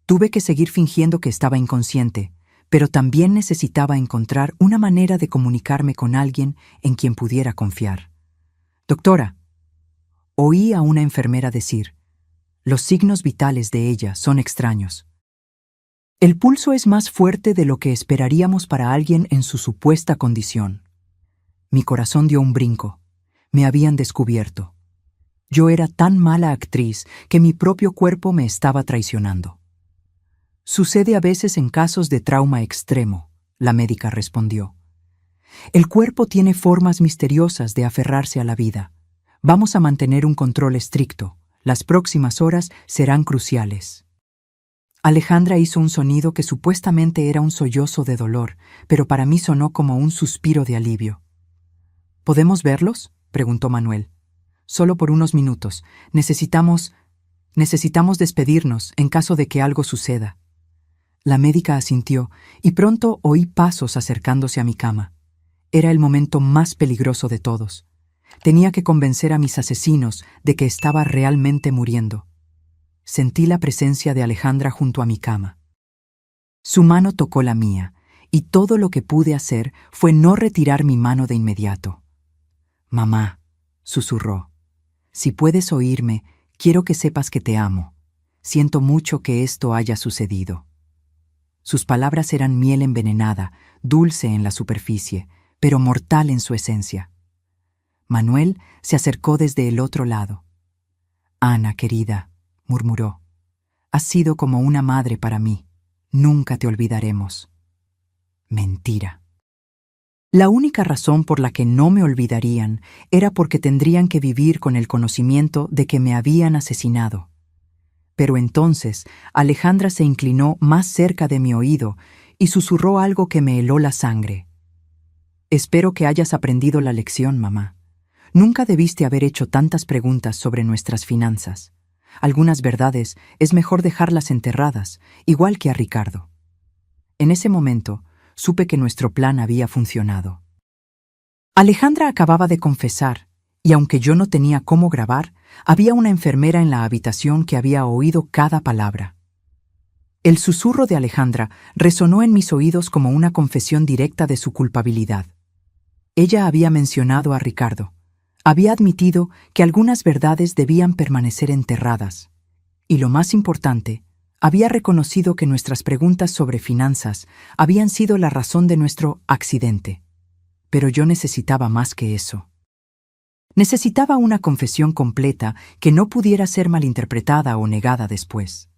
Tuve que seguir fingiendo que estaba inconsciente, pero también necesitaba encontrar una manera de comunicarme con alguien en quien pudiera confiar. «Doctora», oí a una enfermera decir, «los signos vitales de ella son extraños. El pulso es más fuerte de lo que esperaríamos para alguien en su supuesta condición». Mi corazón dio un brinco. Me habían descubierto. Yo era tan mala actriz que mi propio cuerpo me estaba traicionando. «Sucede a veces en casos de trauma extremo», la médica respondió. «El cuerpo tiene formas misteriosas de aferrarse a la vida. Vamos a mantener un control estricto. Las próximas horas serán cruciales». Alejandra hizo un sonido que supuestamente era un sollozo de dolor, pero para mí sonó como un suspiro de alivio. «¿Podemos verlos?», preguntó Manuel. «Solo por unos minutos. Necesitamos despedirnos en caso de que algo suceda». La médica asintió, y pronto oí pasos acercándose a mi cama. Era el momento más peligroso de todos. Tenía que convencer a mis asesinos de que estaba realmente muriendo. Sentí la presencia de Alejandra junto a mi cama. Su mano tocó la mía, y todo lo que pude hacer fue no retirar mi mano de inmediato. «Mamá», susurró, «si puedes oírme, quiero que sepas que te amo. Siento mucho que esto haya sucedido». Sus palabras eran miel envenenada, dulce en la superficie, pero mortal en su esencia. Manuel se acercó desde el otro lado. «Ana, querida», murmuró, «has sido como una madre para mí. Nunca te olvidaremos». Mentira. La única razón por la que no me olvidarían era porque tendrían que vivir con el conocimiento de que me habían asesinado. Pero entonces Alejandra se inclinó más cerca de mi oído y susurró algo que me heló la sangre. «Espero que hayas aprendido la lección, mamá. Nunca debiste haber hecho tantas preguntas sobre nuestras finanzas. Algunas verdades es mejor dejarlas enterradas, igual que a Ricardo». En ese momento, supe que nuestro plan había funcionado. Alejandra acababa de confesar, y aunque yo no tenía cómo grabar, había una enfermera en la habitación que había oído cada palabra. El susurro de Alejandra resonó en mis oídos como una confesión directa de su culpabilidad. Ella había mencionado a Ricardo. Había admitido que algunas verdades debían permanecer enterradas. Y lo más importante, había reconocido que nuestras preguntas sobre finanzas habían sido la razón de nuestro accidente. Pero yo necesitaba más que eso. Necesitaba una confesión completa que no pudiera ser malinterpretada o negada después.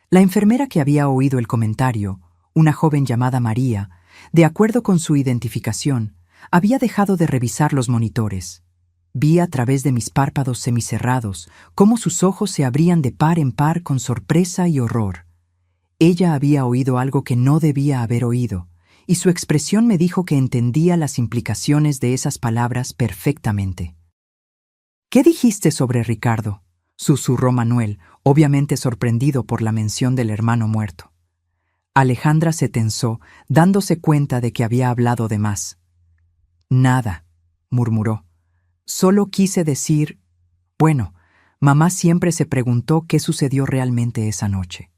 La enfermera que había oído el comentario, una joven llamada María, de acuerdo con su identificación, había dejado de revisar los monitores. Vi a través de mis párpados semicerrados cómo sus ojos se abrían de par en par con sorpresa y horror. Ella había oído algo que no debía haber oído, y su expresión me dijo que entendía las implicaciones de esas palabras perfectamente. «¿Qué dijiste sobre Ricardo?», susurró Manuel, obviamente sorprendido por la mención del hermano muerto. Alejandra se tensó, dándose cuenta de que había hablado de más. «Nada», murmuró. «Solo quise decir... Bueno, mamá siempre se preguntó qué sucedió realmente esa noche».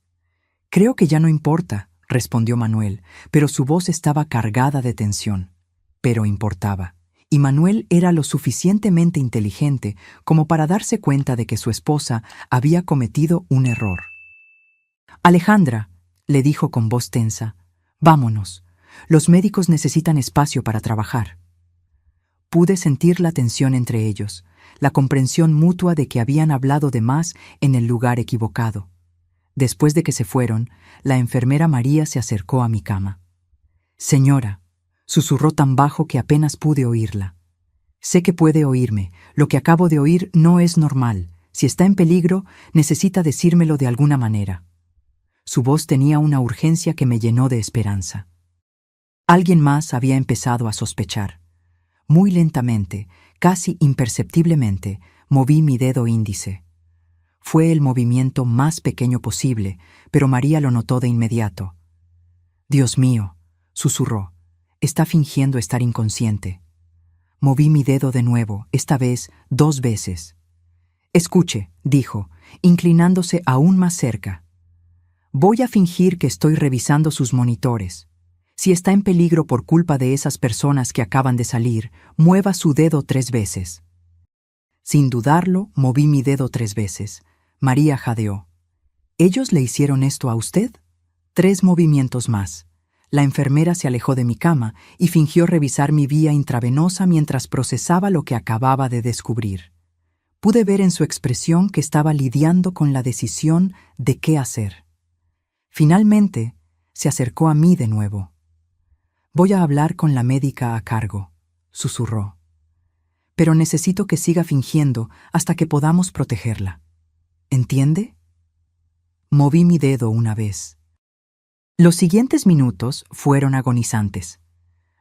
«Creo que ya no importa», respondió Manuel, pero su voz estaba cargada de tensión. Pero importaba, y Manuel era lo suficientemente inteligente como para darse cuenta de que su esposa había cometido un error. «Alejandra», le dijo con voz tensa, «vámonos. Los médicos necesitan espacio para trabajar». Pude sentir la tensión entre ellos, la comprensión mutua de que habían hablado de más en el lugar equivocado. Después de que se fueron, la enfermera María se acercó a mi cama. «Señora», susurró tan bajo que apenas pude oírla. «Sé que puede oírme. Lo que acabo de oír no es normal. Si está en peligro, necesita decírmelo de alguna manera». Su voz tenía una urgencia que me llenó de esperanza. Alguien más había empezado a sospechar. Muy lentamente, casi imperceptiblemente, moví mi dedo índice. Fue el movimiento más pequeño posible, pero María lo notó de inmediato. «Dios mío», susurró, «está fingiendo estar inconsciente». Moví mi dedo de nuevo, esta vez 2 veces. «Escuche», dijo, inclinándose aún más cerca. «Voy a fingir que estoy revisando sus monitores. Si está en peligro por culpa de esas personas que acaban de salir, mueva su dedo 3 veces». Sin dudarlo, moví mi dedo 3 veces. María jadeó. «¿Ellos le hicieron esto a usted?». 3 movimientos más. La enfermera se alejó de mi cama y fingió revisar mi vía intravenosa mientras procesaba lo que acababa de descubrir. Pude ver en su expresión que estaba lidiando con la decisión de qué hacer. Finalmente, se acercó a mí de nuevo. «Voy a hablar con la médica a cargo», susurró. «Pero necesito que siga fingiendo hasta que podamos protegerla. ¿Entiende?». Moví mi dedo una vez. Los siguientes minutos fueron agonizantes.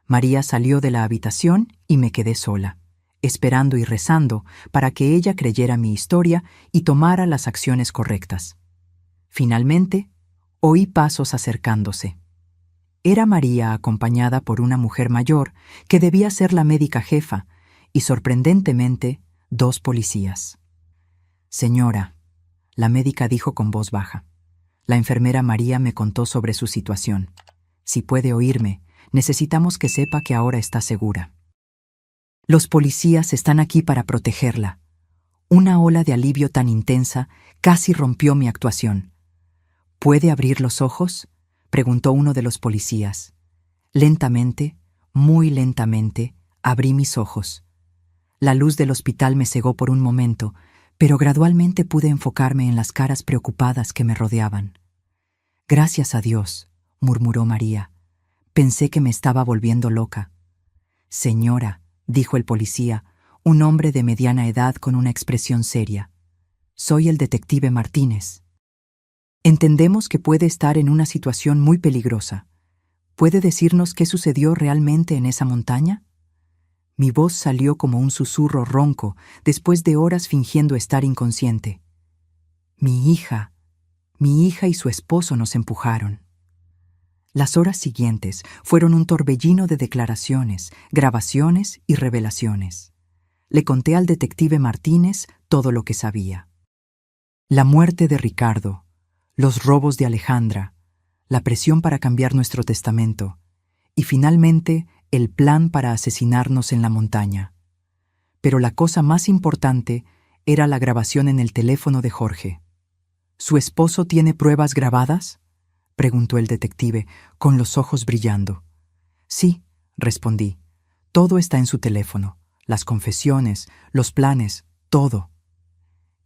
María salió de la habitación y me quedé sola, esperando y rezando para que ella creyera mi historia y tomara las acciones correctas. Finalmente, oí pasos acercándose. Era María acompañada por una mujer mayor que debía ser la médica jefa y, sorprendentemente, 2 policías. «Señora», la médica dijo con voz baja. La enfermera María me contó sobre su situación. «Si puede oírme, necesitamos que sepa que ahora está segura. Los policías están aquí para protegerla». Una ola de alivio tan intensa casi rompió mi actuación. «¿Puede abrir los ojos?», preguntó uno de los policías. Lentamente, muy lentamente, abrí mis ojos. La luz del hospital me cegó por un momento, pero gradualmente pude enfocarme en las caras preocupadas que me rodeaban. «Gracias a Dios», murmuró María. «Pensé que me estaba volviendo loca». Señora, dijo el policía, un hombre de mediana edad con una expresión seria. Soy el detective Martínez. Entendemos que puede estar en una situación muy peligrosa. ¿Puede decirnos qué sucedió realmente en esa montaña? Mi voz salió como un susurro ronco después de horas fingiendo estar inconsciente. Mi hija y su esposo nos empujaron. Las horas siguientes fueron un torbellino de declaraciones, grabaciones y revelaciones. Le conté al detective Martínez todo lo que sabía. La muerte de Ricardo, los robos de Alejandra, la presión para cambiar nuestro testamento y finalmente el plan para asesinarnos en la montaña. Pero la cosa más importante era la grabación en el teléfono de Jorge. ¿Su esposo tiene pruebas grabadas?, preguntó el detective, con los ojos brillando. Sí, respondí. Todo está en su teléfono. Las confesiones, los planes, todo.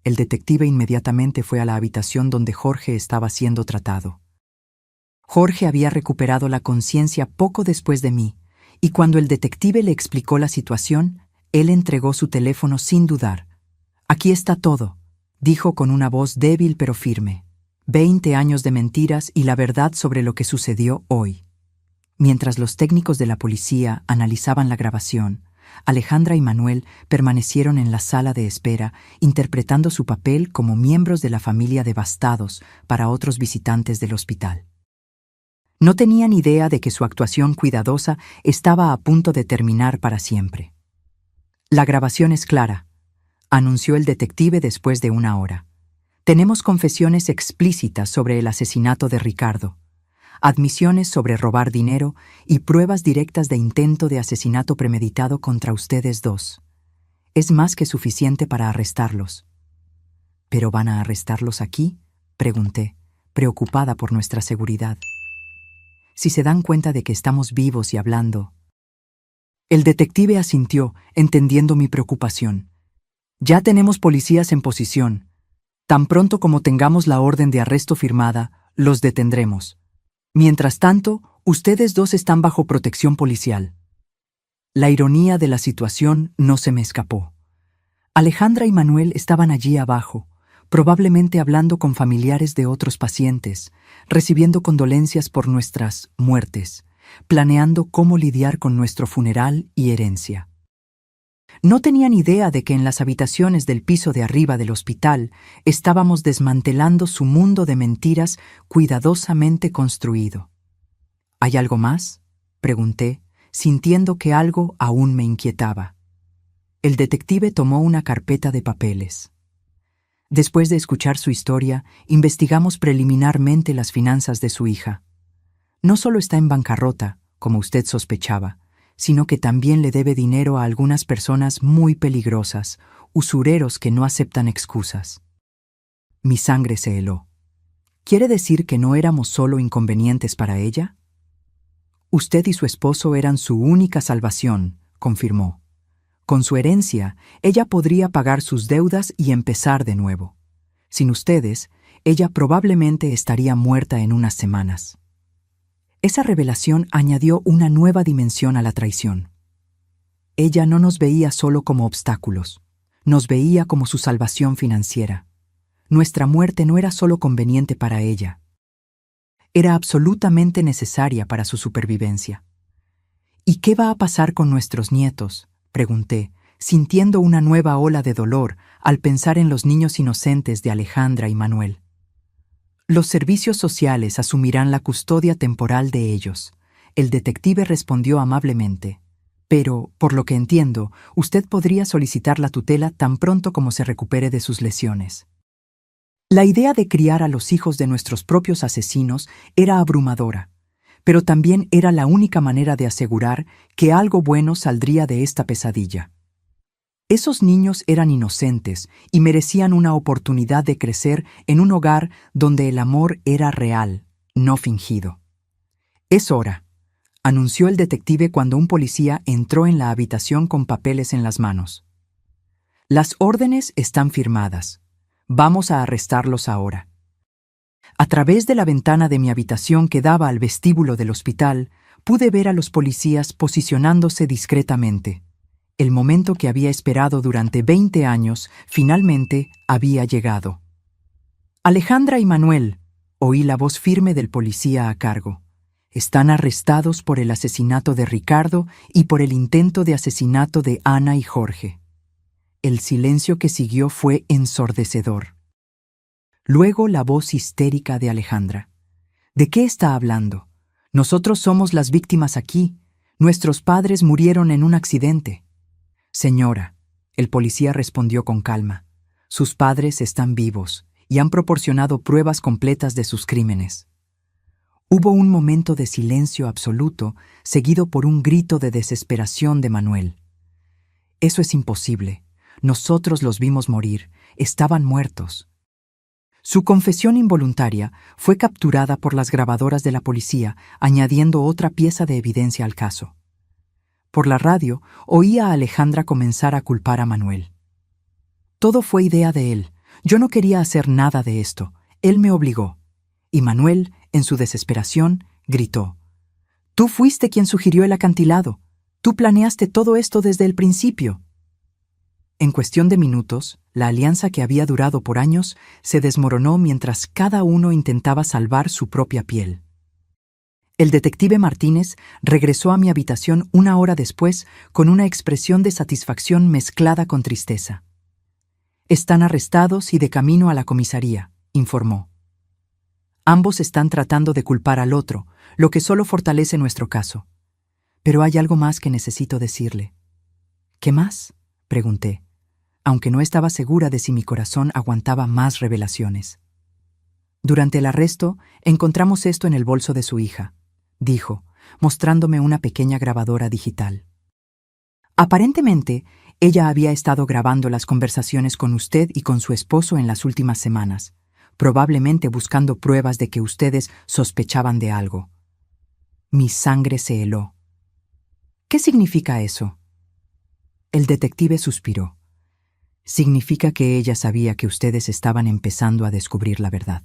El detective inmediatamente fue a la habitación donde Jorge estaba siendo tratado. Jorge había recuperado la conciencia poco después de mí, y cuando el detective le explicó la situación, él entregó su teléfono sin dudar. Aquí está todo, dijo con una voz débil pero firme. 20 años de mentiras y la verdad sobre lo que sucedió hoy. Mientras los técnicos de la policía analizaban la grabación, Alejandra y Manuel permanecieron en la sala de espera, interpretando su papel como miembros de la familia devastados para otros visitantes del hospital. No tenían idea de que su actuación cuidadosa estaba a punto de terminar para siempre. La grabación es clara, anunció el detective después de una hora. Tenemos confesiones explícitas sobre el asesinato de Ricardo, admisiones sobre robar dinero y pruebas directas de intento de asesinato premeditado contra ustedes dos. Es más que suficiente para arrestarlos. ¿Pero van a arrestarlos aquí?, pregunté, preocupada por nuestra seguridad. Si se dan cuenta de que estamos vivos y hablando. El detective asintió, entendiendo mi preocupación. Ya tenemos policías en posición. Tan pronto como tengamos la orden de arresto firmada, los detendremos. Mientras tanto, ustedes dos están bajo protección policial. La ironía de la situación no se me escapó. Alejandra y Manuel estaban allí abajo, probablemente hablando con familiares de otros pacientes, recibiendo condolencias por nuestras muertes, planeando cómo lidiar con nuestro funeral y herencia. No tenían idea de que en las habitaciones del piso de arriba del hospital estábamos desmantelando su mundo de mentiras cuidadosamente construido. ¿Hay algo más?, pregunté, sintiendo que algo aún me inquietaba. El detective tomó una carpeta de papeles. Después de escuchar su historia, investigamos preliminarmente las finanzas de su hija. No solo está en bancarrota, como usted sospechaba, sino que también le debe dinero a algunas personas muy peligrosas, usureros que no aceptan excusas. Mi sangre se heló. ¿Quiere decir que no éramos solo inconvenientes para ella? Usted y su esposo eran su única salvación, confirmó. Con su herencia, ella podría pagar sus deudas y empezar de nuevo. Sin ustedes, ella probablemente estaría muerta en unas semanas. Esa revelación añadió una nueva dimensión a la traición. Ella no nos veía solo como obstáculos, nos veía como su salvación financiera. Nuestra muerte no era solo conveniente para ella, era absolutamente necesaria para su supervivencia. ¿Y qué va a pasar con nuestros nietos?, pregunté, sintiendo una nueva ola de dolor al pensar en los niños inocentes de Alejandra y Manuel. Los servicios sociales asumirán la custodia temporal de ellos. El detective respondió amablemente. Pero, por lo que entiendo, usted podría solicitar la tutela tan pronto como se recupere de sus lesiones. La idea de criar a los hijos de nuestros propios asesinos era abrumadora, pero también era la única manera de asegurar que algo bueno saldría de esta pesadilla. Esos niños eran inocentes y merecían una oportunidad de crecer en un hogar donde el amor era real, no fingido. Es hora, anunció el detective cuando un policía entró en la habitación con papeles en las manos. Las órdenes están firmadas. Vamos a arrestarlos ahora. A través de la ventana de mi habitación que daba al vestíbulo del hospital, pude ver a los policías posicionándose discretamente. El momento que había esperado durante 20 años finalmente había llegado. Alejandra y Manuel, oí la voz firme del policía a cargo. Están arrestados por el asesinato de Ricardo y por el intento de asesinato de Ana y Jorge. El silencio que siguió fue ensordecedor. Luego la voz histérica de Alejandra. ¿De qué está hablando? Nosotros somos las víctimas aquí. Nuestros padres murieron en un accidente. Señora, el policía respondió con calma. Sus padres están vivos y han proporcionado pruebas completas de sus crímenes. Hubo un momento de silencio absoluto, seguido por un grito de desesperación de Manuel. Eso es imposible. Nosotros los vimos morir. Estaban muertos. Su confesión involuntaria fue capturada por las grabadoras de la policía, añadiendo otra pieza de evidencia al caso. Por la radio, oí a Alejandra comenzar a culpar a Manuel. Todo fue idea de él. Yo no quería hacer nada de esto. Él me obligó. Y Manuel, en su desesperación, gritó: «Tú fuiste quien sugirió el acantilado. Tú planeaste todo esto desde el principio». En cuestión de minutos, la alianza que había durado por años se desmoronó mientras cada uno intentaba salvar su propia piel. El detective Martínez regresó a mi habitación 1 hora después con una expresión de satisfacción mezclada con tristeza. «Están arrestados y de camino a la comisaría», informó. «Ambos están tratando de culpar al otro, lo que solo fortalece nuestro caso. Pero hay algo más que necesito decirle». «¿Qué más?», pregunté, aunque no estaba segura de si mi corazón aguantaba más revelaciones. «Durante el arresto, encontramos esto en el bolso de su hija», dijo, mostrándome una pequeña grabadora digital. Aparentemente, ella había estado grabando las conversaciones con usted y con su esposo en las últimas semanas, probablemente buscando pruebas de que ustedes sospechaban de algo. Mi sangre se heló. «¿Qué significa eso?». El detective suspiró. «Significa que ella sabía que ustedes estaban empezando a descubrir la verdad.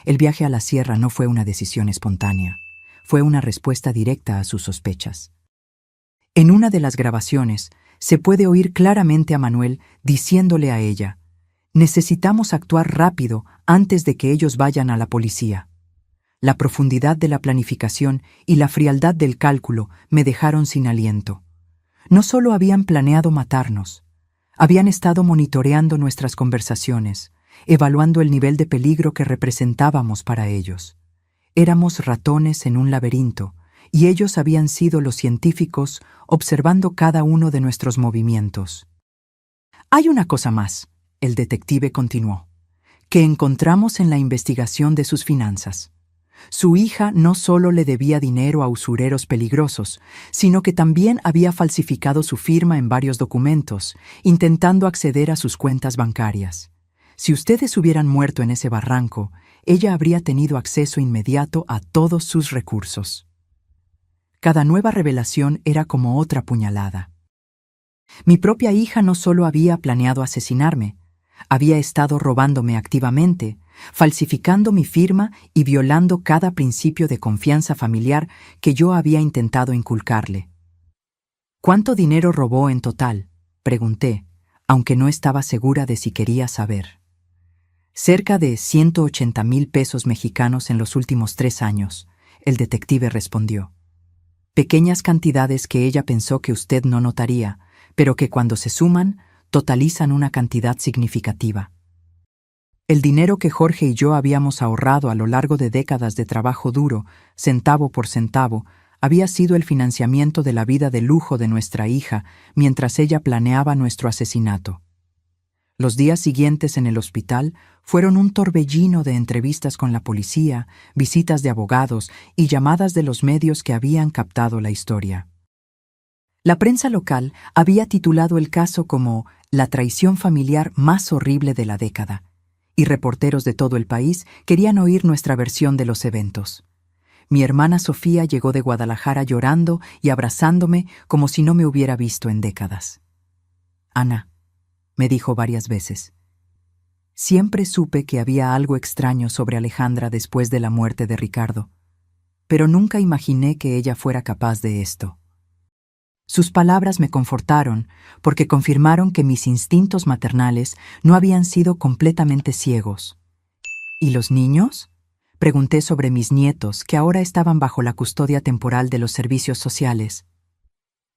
El viaje a la sierra no fue una decisión espontánea, fue una respuesta directa a sus sospechas». En una de las grabaciones se puede oír claramente a Manuel diciéndole a ella: «Necesitamos actuar rápido antes de que ellos vayan a la policía». La profundidad de la planificación y la frialdad del cálculo me dejaron sin aliento. No solo habían planeado matarnos, habían estado monitoreando nuestras conversaciones, evaluando el nivel de peligro que representábamos para ellos. Éramos ratones en un laberinto, y ellos habían sido los científicos observando cada uno de nuestros movimientos. «Hay una cosa más», el detective continuó, «que encontramos en la investigación de sus finanzas. Su hija no solo le debía dinero a usureros peligrosos, sino que también había falsificado su firma en varios documentos, intentando acceder a sus cuentas bancarias. Si ustedes hubieran muerto en ese barranco, ella habría tenido acceso inmediato a todos sus recursos». Cada nueva revelación era como otra puñalada. Mi propia hija no solo había planeado asesinarme, había estado robándome activamente, falsificando mi firma y violando cada principio de confianza familiar que yo había intentado inculcarle. «¿Cuánto dinero robó en total?», pregunté, aunque no estaba segura de si quería saber. «Cerca de 180,000 pesos mexicanos en los últimos 3 años», el detective respondió. «Pequeñas cantidades que ella pensó que usted no notaría, pero que cuando se suman, totalizan una cantidad significativa. El dinero que Jorge y yo habíamos ahorrado a lo largo de décadas de trabajo duro, centavo por centavo, había sido el financiamiento de la vida de lujo de nuestra hija mientras ella planeaba nuestro asesinato. Los días siguientes en el hospital fueron un torbellino de entrevistas con la policía, visitas de abogados y llamadas de los medios que habían captado la historia. La prensa local había titulado el caso como «la traición familiar más horrible de la década», y reporteros de todo el país querían oír nuestra versión de los eventos. Mi hermana Sofía llegó de Guadalajara llorando y abrazándome como si no me hubiera visto en décadas. «Ana», me dijo varias veces. Siempre supe que había algo extraño sobre Alejandra después de la muerte de Ricardo. pero nunca imaginé que ella fuera capaz de esto. Sus palabras me confortaron porque confirmaron que mis instintos maternales no habían sido completamente ciegos. ¿Y los niños? Pregunté sobre mis nietos, que ahora estaban bajo la custodia temporal de los servicios sociales.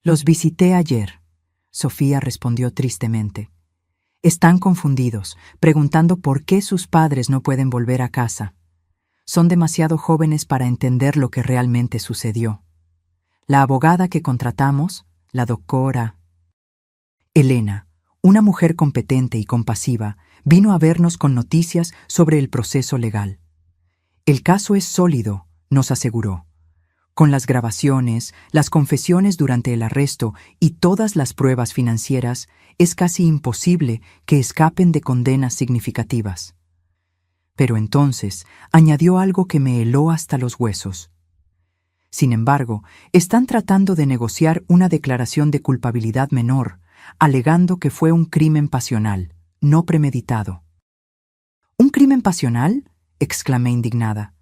Los visité ayer, Sofía respondió tristemente. Están confundidos, preguntando por qué sus padres no pueden volver a casa. Son demasiado jóvenes para entender lo que realmente sucedió. La abogada que contratamos, la doctora Elena, una mujer competente y compasiva, vino a vernos con noticias sobre el proceso legal. El caso es sólido, nos aseguró. Con las grabaciones, las confesiones durante el arresto y todas las pruebas financieras, es casi imposible que escapen de condenas significativas. Pero entonces añadió algo que me heló hasta los huesos. Sin embargo, están tratando de negociar una declaración de culpabilidad menor, alegando que fue un crimen pasional, no premeditado. ¿Un crimen pasional?, exclamé indignada.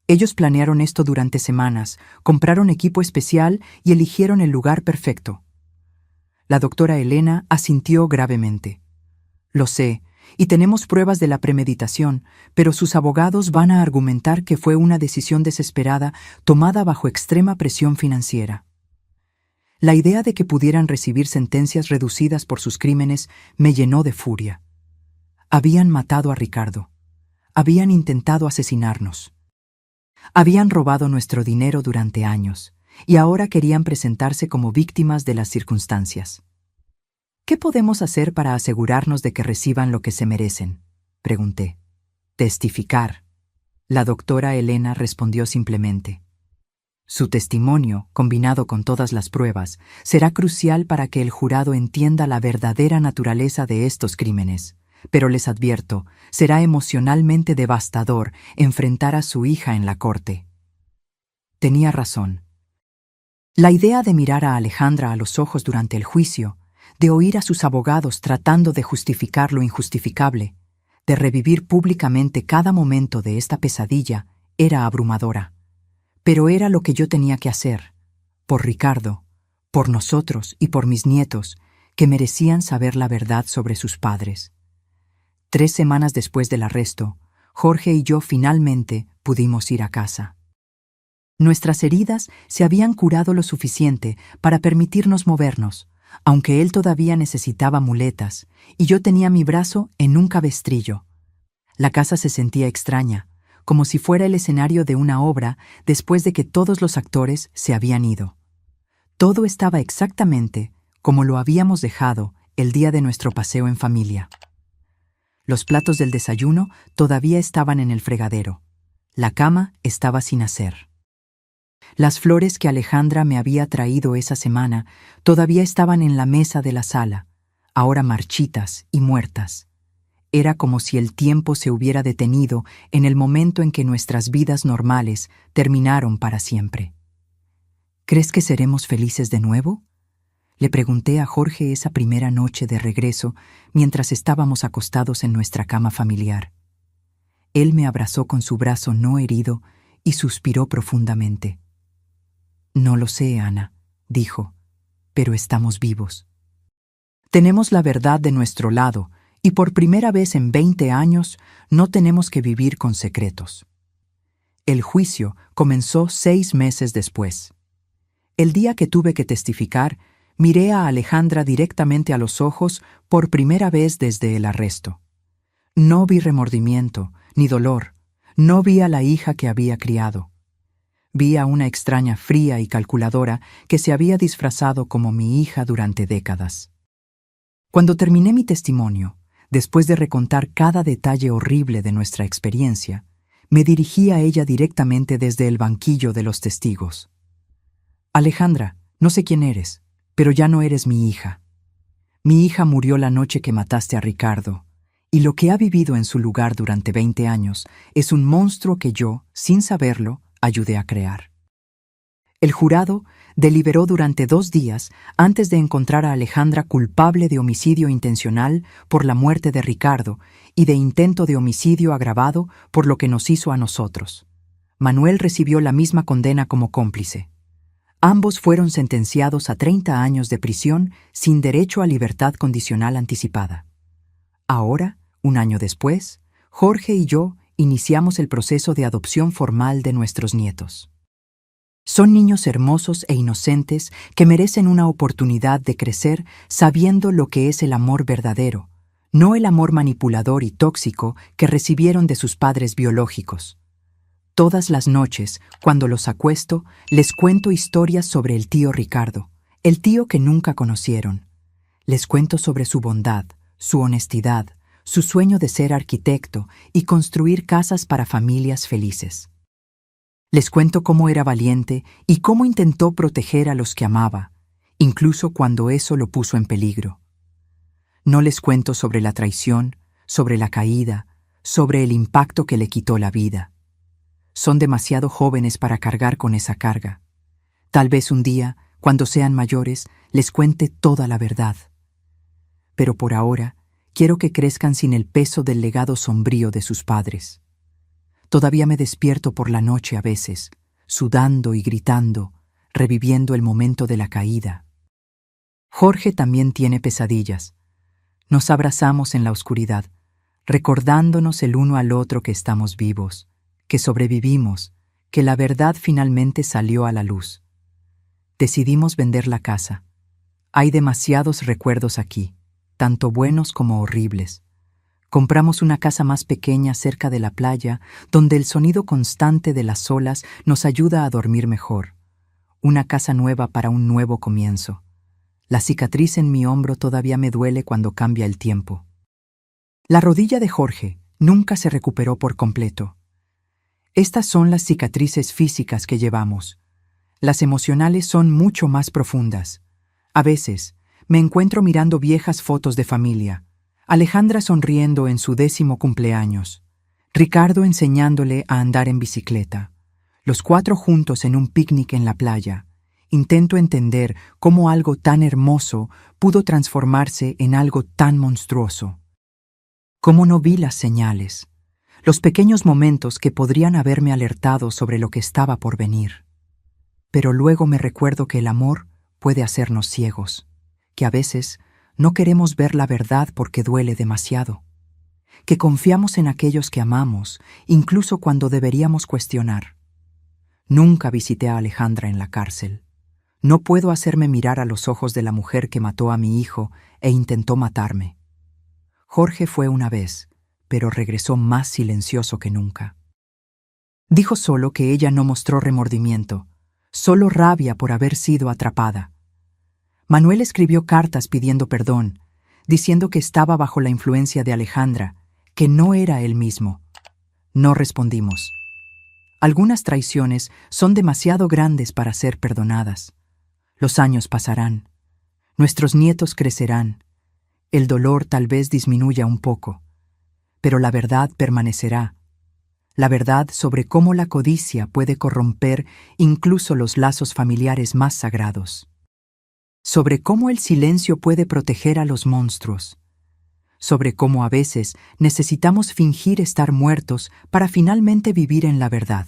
Ellos planearon esto durante semanas, compraron equipo especial y eligieron el lugar perfecto. La doctora Elena asintió gravemente. Lo sé, y tenemos pruebas de la premeditación, pero sus abogados van a argumentar que fue una decisión desesperada tomada bajo extrema presión financiera. La idea de que pudieran recibir sentencias reducidas por sus crímenes me llenó de furia. Habían matado a Ricardo. Habían intentado asesinarnos. Habían robado nuestro dinero durante años, y ahora querían presentarse como víctimas de las circunstancias. ¿Qué podemos hacer para asegurarnos de que reciban lo que se merecen?, pregunté. Testificar. La doctora Elena respondió simplemente. Su testimonio, combinado con todas las pruebas, será crucial para que el jurado entienda la verdadera naturaleza de estos crímenes. Pero les advierto, será emocionalmente devastador enfrentar a su hija en la corte. Tenía razón. La idea de mirar a Alejandra a los ojos durante el juicio, de oír a sus abogados tratando de justificar lo injustificable, de revivir públicamente cada momento de esta pesadilla, era abrumadora. Pero era lo que yo tenía que hacer, por Ricardo, por nosotros y por mis nietos, que merecían saber la verdad sobre sus padres. 3 semanas después del arresto, Jorge y yo finalmente pudimos ir a casa. Nuestras heridas se habían curado lo suficiente para permitirnos movernos, aunque él todavía necesitaba muletas, y yo tenía mi brazo en un cabestrillo. La casa se sentía extraña, como si fuera el escenario de una obra después de que todos los actores se habían ido. Todo estaba exactamente como lo habíamos dejado el día de nuestro paseo en familia. Los platos del desayuno todavía estaban en el fregadero. La cama estaba sin hacer. Las flores que Alejandra me había traído esa semana todavía estaban en la mesa de la sala, ahora marchitas y muertas. Era como si el tiempo se hubiera detenido en el momento en que nuestras vidas normales terminaron para siempre. ¿Crees que seremos felices de nuevo?, le pregunté a Jorge esa primera noche de regreso mientras estábamos acostados en nuestra cama familiar. Él me abrazó con su brazo no herido y suspiró profundamente. No lo sé, Ana, dijo, pero estamos vivos. Tenemos la verdad de nuestro lado y por primera vez en 20 años no tenemos que vivir con secretos. El juicio comenzó 6 meses después. El día que tuve que testificar, miré a Alejandra directamente a los ojos por primera vez desde el arresto. No vi remordimiento, ni dolor. No vi a la hija que había criado. Vi a una extraña fría y calculadora que se había disfrazado como mi hija durante décadas. Cuando terminé mi testimonio, después de recontar cada detalle horrible de nuestra experiencia, me dirigí a ella directamente desde el banquillo de los testigos. Alejandra, no sé quién eres, pero ya no eres mi hija. Mi hija murió la noche que mataste a Ricardo, y lo que ha vivido en su lugar durante 20 años es un monstruo que yo, sin saberlo, ayudé a crear. El jurado deliberó durante 2 días antes de encontrar a Alejandra culpable de homicidio intencional por la muerte de Ricardo y de intento de homicidio agravado por lo que nos hizo a nosotros. Manuel recibió la misma condena como cómplice. Ambos fueron sentenciados a 30 años de prisión sin derecho a libertad condicional anticipada. Ahora, un año después, Jorge y yo iniciamos el proceso de adopción formal de nuestros nietos. Son niños hermosos e inocentes que merecen una oportunidad de crecer sabiendo lo que es el amor verdadero, no el amor manipulador y tóxico que recibieron de sus padres biológicos. Todas las noches, cuando los acuesto, les cuento historias sobre el tío Ricardo, el tío que nunca conocieron. Les cuento sobre su bondad, su honestidad, su sueño de ser arquitecto y construir casas para familias felices. Les cuento cómo era valiente y cómo intentó proteger a los que amaba, incluso cuando eso lo puso en peligro. No les cuento sobre la traición, sobre la caída, sobre el impacto que le quitó la vida. Son demasiado jóvenes para cargar con esa carga. Tal vez un día, cuando sean mayores, les cuente toda la verdad. Pero por ahora, quiero que crezcan sin el peso del legado sombrío de sus padres. Todavía me despierto por la noche a veces, sudando y gritando, reviviendo el momento de la caída. Jorge también tiene pesadillas. Nos abrazamos en la oscuridad, recordándonos el uno al otro que estamos vivos, que sobrevivimos, que la verdad finalmente salió a la luz. Decidimos vender la casa. Hay demasiados recuerdos aquí, tanto buenos como horribles. Compramos una casa más pequeña cerca de la playa, donde el sonido constante de las olas nos ayuda a dormir mejor. Una casa nueva para un nuevo comienzo. La cicatriz en mi hombro todavía me duele cuando cambia el tiempo. La rodilla de Jorge nunca se recuperó por completo. Estas son las cicatrices físicas que llevamos. Las emocionales son mucho más profundas. A veces, me encuentro mirando viejas fotos de familia. Alejandra sonriendo en su 10º cumpleaños. Ricardo enseñándole a andar en bicicleta. Los 4 juntos en un picnic en la playa. Intento entender cómo algo tan hermoso pudo transformarse en algo tan monstruoso. Cómo no vi las señales. Los pequeños momentos que podrían haberme alertado sobre lo que estaba por venir. Pero luego me recuerdo que el amor puede hacernos ciegos, que a veces no queremos ver la verdad porque duele demasiado, que confiamos en aquellos que amamos, incluso cuando deberíamos cuestionar. Nunca visité a Alejandra en la cárcel. No puedo hacerme mirar a los ojos de la mujer que mató a mi hijo e intentó matarme. Jorge fue una vez, pero regresó más silencioso que nunca. Dijo solo que ella no mostró remordimiento, solo rabia por haber sido atrapada. Manuel escribió cartas pidiendo perdón, diciendo que estaba bajo la influencia de Alejandra, que no era él mismo. No respondimos. Algunas traiciones son demasiado grandes para ser perdonadas. Los años pasarán. Nuestros nietos crecerán. El dolor tal vez disminuya un poco. Pero la verdad permanecerá. La verdad sobre cómo la codicia puede corromper incluso los lazos familiares más sagrados. Sobre cómo el silencio puede proteger a los monstruos. Sobre cómo a veces necesitamos fingir estar muertos para finalmente vivir en la verdad.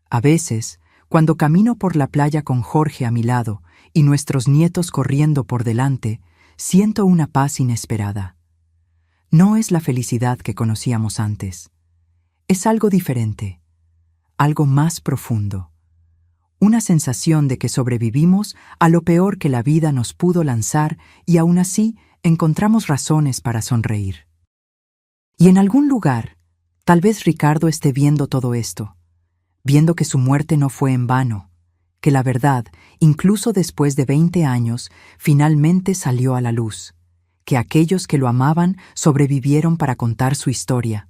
A veces, cuando camino por la playa con Jorge a mi lado y nuestros nietos corriendo por delante, siento una paz inesperada. No es la felicidad que conocíamos antes. Es algo diferente, algo más profundo. Una sensación de que sobrevivimos a lo peor que la vida nos pudo lanzar y aún así encontramos razones para sonreír. Y en algún lugar, tal vez Ricardo esté viendo todo esto, viendo que su muerte no fue en vano, que la verdad, incluso después de 20 años, finalmente salió a la luz, que aquellos que lo amaban sobrevivieron para contar su historia.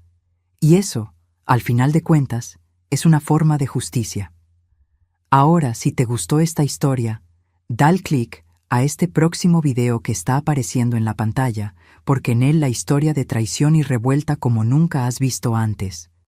Y eso, al final de cuentas, es una forma de justicia. Ahora, si te gustó esta historia, dale clic a este próximo video que está apareciendo en la pantalla, porque en él la historia de traición y revuelta como nunca has visto antes.